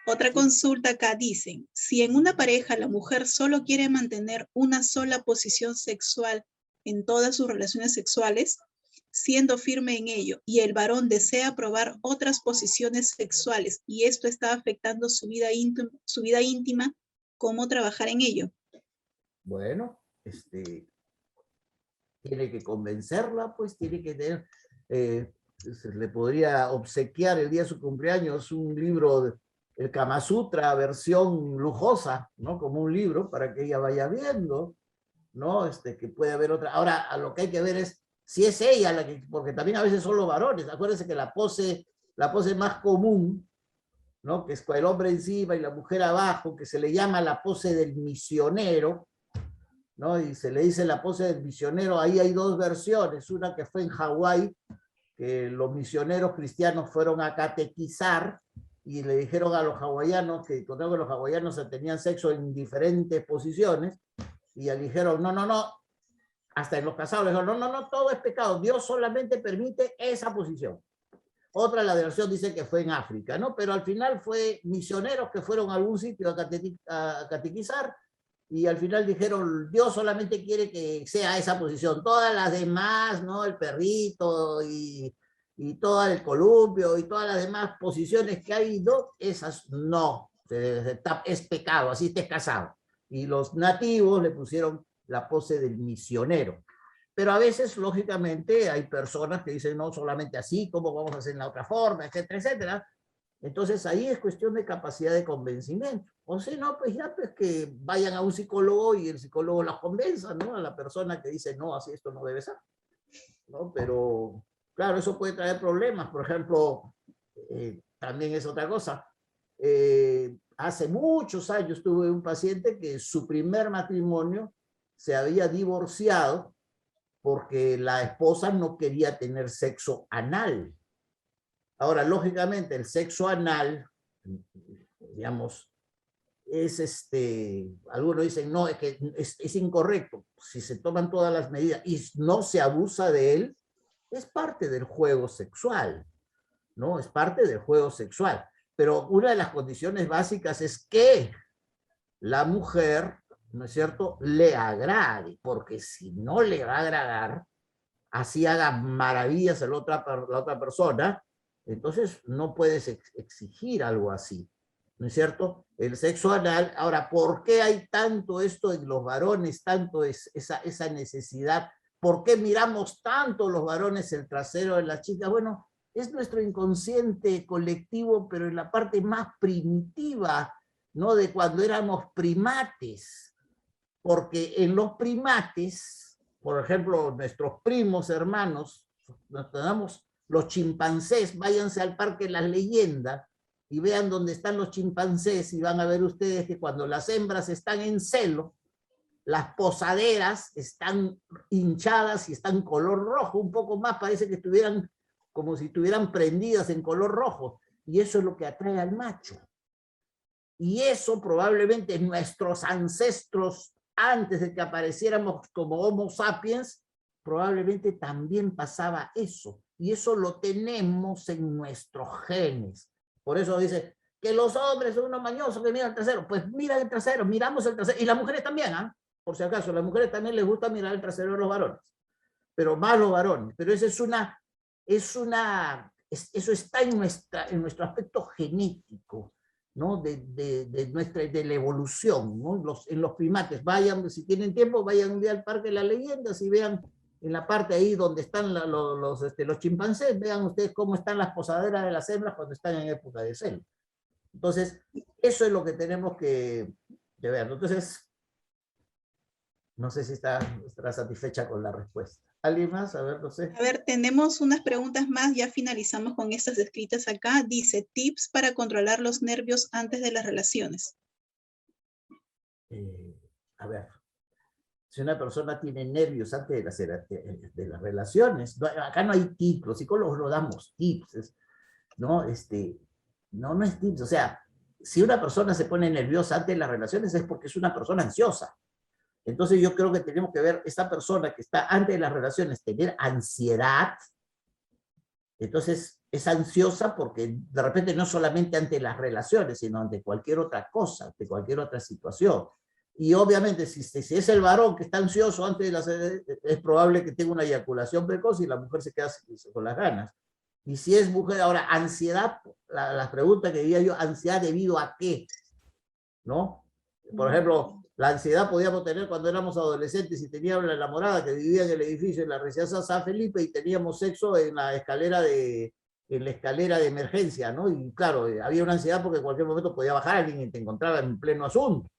otra consulta acá dicen, si en una pareja la mujer solo quiere mantener una sola posición sexual en todas sus relaciones sexuales, siendo firme en ello, y el varón desea probar otras posiciones sexuales y esto está afectando su vida íntima, ¿cómo trabajar en ello? Bueno, tiene que convencerla, pues tiene que tener, se le podría obsequiar el día de su cumpleaños un libro, el Kama Sutra, versión lujosa, ¿no? Como un libro para que ella vaya viendo, ¿no? Que puede haber otra. Ahora, a lo que hay que ver es si es ella la que, porque también a veces son los varones. Acuérdense que la pose más común, ¿no? Que es con el hombre encima y la mujer abajo, que se le llama la pose del misionero, ¿no? Y se le dice la pose del misionero. Ahí hay dos versiones, una que fue en Hawái, que los misioneros cristianos fueron a catequizar y le dijeron a los hawaianos que los hawaianos tenían sexo en diferentes posiciones, y le dijeron, no, hasta en los casados le dijeron, no, todo es pecado, Dios solamente permite esa posición. Otra, la versión dice que fue en África, ¿no? Pero al final fue misioneros que fueron a algún sitio a catequizar, y al final dijeron, Dios solamente quiere que sea esa posición. Todas las demás, ¿no? El perrito y todo el columpio y todas las demás posiciones que hay, ¿no? Esas no, es pecado, así estés casado. Y los nativos le pusieron la pose del misionero. Pero a veces, lógicamente, hay personas que dicen, no, solamente así, ¿cómo vamos a hacer en la otra forma? Etcétera, etcétera. Entonces ahí es cuestión de capacidad de convencimiento. O si no, pues ya pues que vayan a un psicólogo y el psicólogo las convenza, ¿no? A la persona que dice, no, así esto no debe ser. ¿no? Pero, claro, eso puede traer problemas. Por ejemplo, también es otra cosa. Hace muchos años tuve un paciente que su primer matrimonio se había divorciado porque la esposa no quería tener sexo anal. Ahora, lógicamente, el sexo anal, digamos, es algunos dicen, no, es que es incorrecto. Si se toman todas las medidas y no se abusa de él, es parte del juego sexual, ¿no? Es parte del juego sexual. Pero una de las condiciones básicas es que la mujer, ¿no es cierto?, le agrade, porque si no le va a agradar, así haga maravillas a la otra persona, entonces no puedes exigir algo así, ¿no es cierto? El sexo anal, ahora, ¿por qué hay tanto esto en los varones, tanto esa necesidad? ¿Por qué miramos tanto los varones el trasero de las chicas? Bueno, es nuestro inconsciente colectivo, pero en la parte más primitiva, ¿no? De cuando éramos primates, porque en los primates, por ejemplo, nuestros primos hermanos, nos tenemos los chimpancés, váyanse al Parque de las Leyendas y vean dónde están los chimpancés y van a ver ustedes que cuando las hembras están en celo, las posaderas están hinchadas y están color rojo, un poco más parece que estuvieran como si estuvieran prendidas en color rojo, y eso es lo que atrae al macho. Y eso probablemente nuestros ancestros, antes de que apareciéramos como Homo sapiens, probablemente también pasaba eso. Y eso lo tenemos en nuestros genes. Por eso dice que los hombres son unos mañosos que miran el trasero. Pues mira el trasero, miramos el trasero. Y las mujeres también, ¿ah? Por si acaso, a las mujeres también les gusta mirar el trasero de los varones. Pero más los varones. Pero eso eso está en nuestro aspecto genético, ¿no? De la evolución, ¿no? En los primates, vayan, si tienen tiempo, vayan un día al Parque de las Leyendas y vean en la parte ahí donde están los chimpancés, vean ustedes cómo están las posaderas de las hembras cuando están en época de celo. Entonces, eso es lo que tenemos que ver. Entonces, no sé si estará satisfecha con la respuesta. ¿Alguien más? A ver, no sé. A ver, tenemos unas preguntas más, ya finalizamos con estas escritas acá. Dice, tips para controlar los nervios antes de las relaciones. A ver, si una persona tiene nervios antes de las relaciones, acá no hay tips, los psicólogos no damos tips, ¿no? No es tips, o sea, si una persona se pone nerviosa antes de las relaciones es porque es una persona ansiosa. Entonces yo creo que tenemos que ver esta persona que está antes de las relaciones, tener ansiedad, entonces es ansiosa porque de repente no solamente ante las relaciones, sino ante cualquier otra cosa, ante cualquier otra situación. Y obviamente si es el varón que está ansioso antes de las, es probable que tenga una eyaculación precoz y la mujer se queda con las ganas. Y si es mujer, ahora, ansiedad, la pregunta que diría yo, ansiedad debido a qué, ¿no? Por ejemplo, la ansiedad podíamos tener cuando éramos adolescentes y teníamos la enamorada que vivía en el edificio en la residencia San Felipe y teníamos sexo en la escalera de emergencia, ¿no? Y claro, había una ansiedad porque en cualquier momento podía bajar alguien y te encontraba en pleno asunto,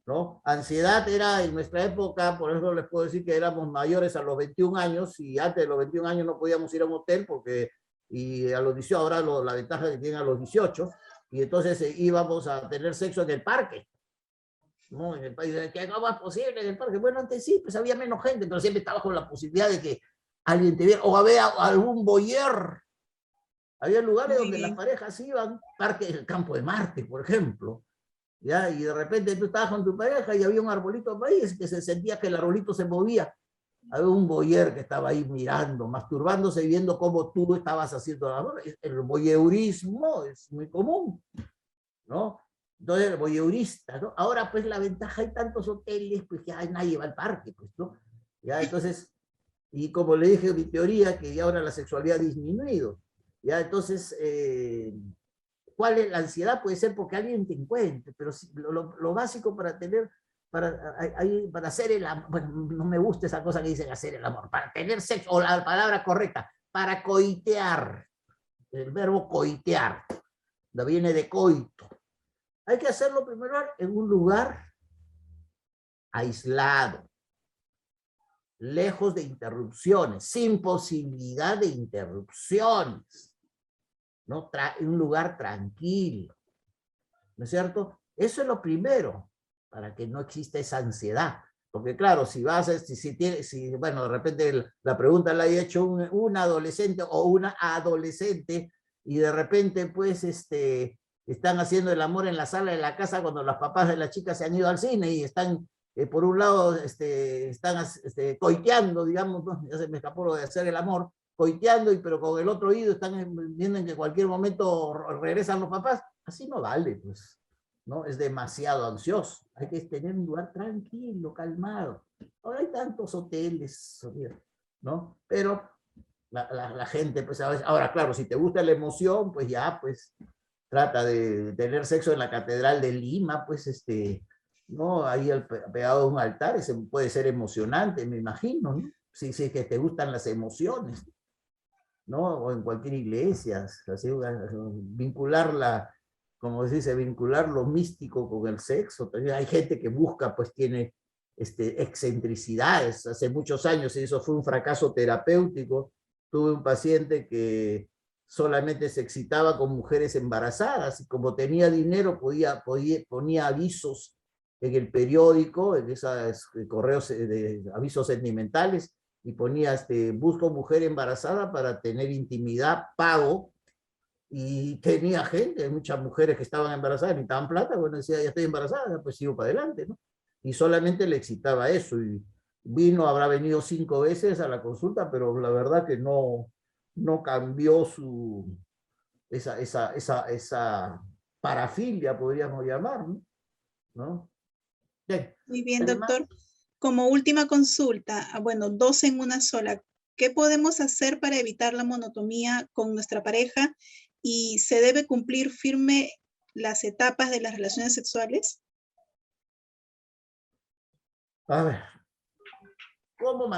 ¿no? Ansiedad era en nuestra época, por ejemplo, les puedo decir que éramos mayores a los 21 años y antes de los 21 años no podíamos ir a un hotel porque, y a los 18, ahora la ventaja que tienen a los 18, y entonces íbamos a tener sexo en el parque. No, en el país, ¿qué no es posible en el parque? Bueno, antes sí, pues había menos gente, pero siempre estaba con la posibilidad de que alguien te viera, o había algún boyer. Había lugares donde las parejas iban, parque del Campo de Marte, por ejemplo, ¿ya? Y de repente tú estabas con tu pareja y había un arbolito por ahí, que se sentía que el arbolito se movía. Había un boyer que estaba ahí mirando, masturbándose y viendo cómo tú estabas haciendo la amor. El voyeurismo es muy común, ¿no? Entonces, el voyeurista, ¿no? Ahora, pues, la ventaja, hay tantos hoteles, pues, ya nadie va al parque, pues, ¿no? Ya, entonces, y como le dije, mi teoría, que ya ahora la sexualidad ha disminuido, ya, entonces, ¿cuál es la ansiedad? Puede ser porque alguien te encuentre, pero lo básico para tener, para hacer el amor, bueno, no me gusta esa cosa que dicen hacer el amor, para tener sexo, o la palabra correcta, para coitear, el verbo coitear, viene de coito. Hay que hacerlo primero en un lugar aislado, lejos de interrupciones, sin posibilidad de interrupciones, ¿no? Un lugar tranquilo, ¿no es cierto? Eso es lo primero, para que no exista esa ansiedad. Porque claro, si vas, bueno, de repente la pregunta la haya hecho un adolescente o una adolescente, y de repente pues están haciendo el amor en la sala de la casa cuando los papás de la chica se han ido al cine y están, por un lado, están coiteando, digamos, ¿no? Ya se me escapó lo de hacer el amor, coiteando, pero con el otro oído están viendo en que en cualquier momento regresan los papás. Así no vale, pues, ¿no? Es demasiado ansioso. Hay que tener un lugar tranquilo, calmado. Ahora hay tantos hoteles, ¿no? Pero la gente, pues, a veces, ahora, claro, si te gusta la emoción, pues ya, pues, trata de tener sexo en la Catedral de Lima, pues, ¿no? Ahí pegado a un altar, ese puede ser emocionante, me imagino, ¿no? Si es que te gustan las emociones, ¿no? O en cualquier iglesia, así, vincularla, como se dice, vincular lo místico con el sexo. También hay gente que busca, pues tiene excentricidades. Hace muchos años eso fue un fracaso terapéutico. Tuve un paciente que solamente se excitaba con mujeres embarazadas y como tenía dinero ponía avisos en el periódico, en esos correos de avisos sentimentales, y ponía, busco mujer embarazada para tener intimidad, pago, y tenía gente, muchas mujeres que estaban embarazadas, necesitaban plata, bueno, decía, ya estoy embarazada, pues sigo para adelante, ¿no? Y solamente le excitaba eso, y habrá venido 5 veces a la consulta, pero la verdad que no cambió esa parafilia, podríamos llamar, ¿no? Bien. Muy bien, Además, doctor. Como última consulta, bueno, 2 en una sola. ¿Qué podemos hacer para evitar la monotonía con nuestra pareja? ¿Y se debe cumplir firme las etapas de las relaciones sexuales? a ver, ¿cómo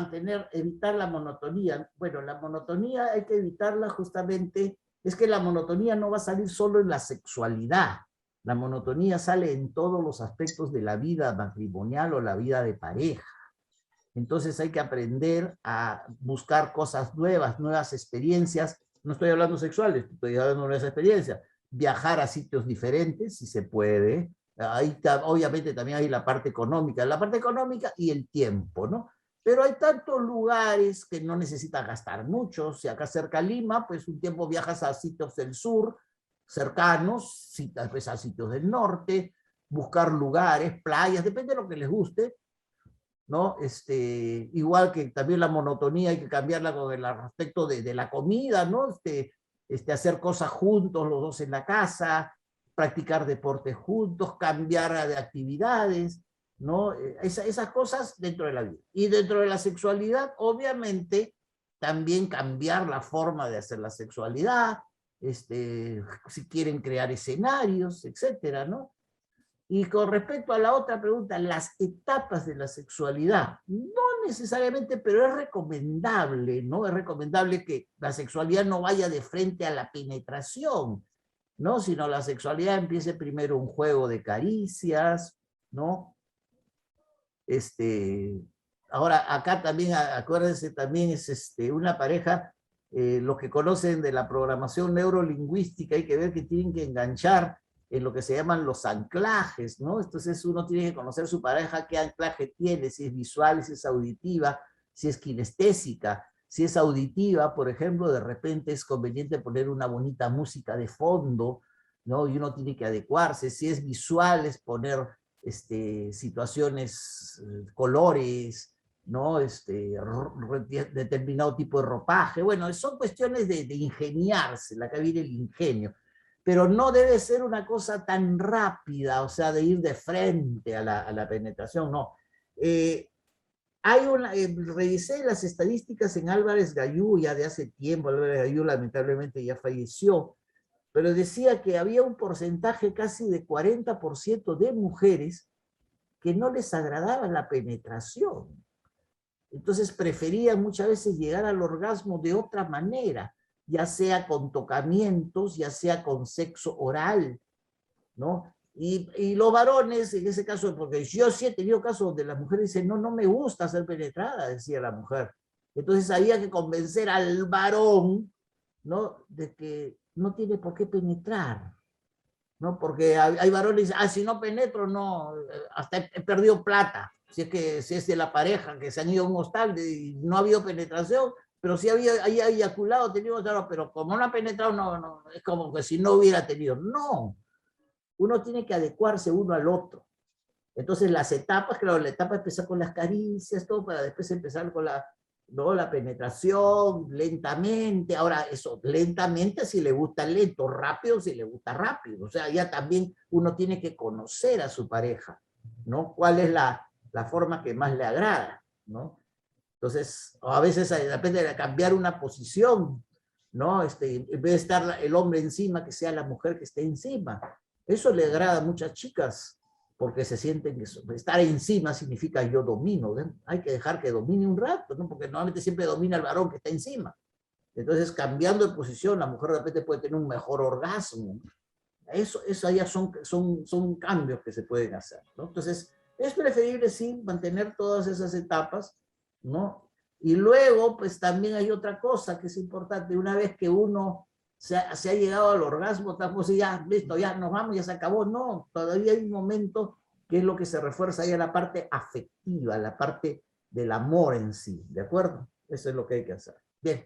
evitar la monotonía? Bueno, la monotonía hay que evitarla justamente, es que la monotonía no va a salir solo en la sexualidad, la monotonía sale en todos los aspectos de la vida matrimonial o la vida de pareja. Entonces hay que aprender a buscar cosas nuevas, nuevas experiencias. No estoy hablando sexuales, estoy hablando de nuevas experiencias. Viajar a sitios diferentes, si se puede. Ahí obviamente también hay la parte económica y el tiempo, ¿no? Pero hay tantos lugares que no necesitas gastar mucho. Si acá cerca Lima, pues un tiempo viajas a sitios del sur, cercanos, tal vez a sitios del norte, buscar lugares, playas, depende de lo que les guste, ¿no? Igual que también la monotonía hay que cambiarla con el aspecto de la comida, ¿no? Hacer cosas juntos, los dos en la casa, practicar deportes juntos, cambiar de actividades, ¿no? Esas cosas dentro de la vida. Y dentro de la sexualidad, obviamente, también cambiar la forma de hacer la sexualidad, si quieren crear escenarios, etcétera, ¿no? Y con respecto a la otra pregunta, las etapas de la sexualidad, no necesariamente, pero es recomendable, ¿no? Es recomendable que la sexualidad no vaya de frente a la penetración, ¿no? Sino la sexualidad empiece primero un juego de caricias, ¿no? Ahora, acá también, acuérdense, también es una pareja, los que conocen de la programación neurolingüística, hay que ver que tienen que enganchar en lo que se llaman los anclajes, ¿no? Entonces uno tiene que conocer su pareja, qué anclaje tiene, si es visual, si es auditiva, si es kinestésica. Si es auditiva, por ejemplo, de repente es conveniente poner una bonita música de fondo, ¿no? Y uno tiene que adecuarse. Si es visual, es poner situaciones, colores, ¿no? Determinado tipo de ropaje. Bueno, son cuestiones de ingeniarse, acá viene el ingenio. Pero no debe ser una cosa tan rápida, o sea, de ir de frente a la penetración, no. Revisé las estadísticas en Álvarez Gayú ya de hace tiempo. Álvarez Gayú lamentablemente ya falleció, pero decía que había un porcentaje casi de 40% de mujeres que no les agradaba la penetración. Entonces preferían muchas veces llegar al orgasmo de otra manera, ya sea con tocamientos, ya sea con sexo oral, ¿no? Y los varones, en ese caso, porque yo sí he tenido casos donde las mujeres dicen, no, no me gusta ser penetrada, decía la mujer. Entonces había que convencer al varón, ¿no?, de que no tiene por qué penetrar, ¿no? Porque hay varones que dicen, ah, si no penetro, no, hasta he perdido plata. Si es de la pareja que se han ido a un hostal y no ha habido penetración, pero si había eyaculado, tenido, claro, pero como no ha penetrado, no, no, es como que si no hubiera tenido. No, uno tiene que adecuarse uno al otro. Entonces las etapas, claro, la etapa es empezar con las caricias, todo, para después empezar con la penetración, lentamente. Ahora, eso, lentamente si le gusta lento, rápido si le gusta rápido. O sea, ya también uno tiene que conocer a su pareja, ¿no? ¿Cuál es la forma que más le agrada, ¿no? Entonces, a veces depende de cambiar una posición, ¿no? En vez de estar el hombre encima, que sea la mujer que esté encima. Eso le agrada a muchas chicas, porque se sienten que estar encima significa yo domino, ¿no? Hay que dejar que domine un rato, ¿no? Porque normalmente siempre domina el varón que está encima. Entonces, cambiando de posición, la mujer de repente puede tener un mejor orgasmo. Eso ya son cambios que se pueden hacer, ¿no? Entonces, es preferible, sí, mantener todas esas etapas, ¿no? Y luego, pues también hay otra cosa que es importante. Una vez que uno se ha llegado al orgasmo, estamos ya, listo, ya nos vamos, ya se acabó. No, todavía hay un momento que es lo que se refuerza ya la parte afectiva, la parte del amor en sí, ¿de acuerdo? Eso es lo que hay que hacer. Bien.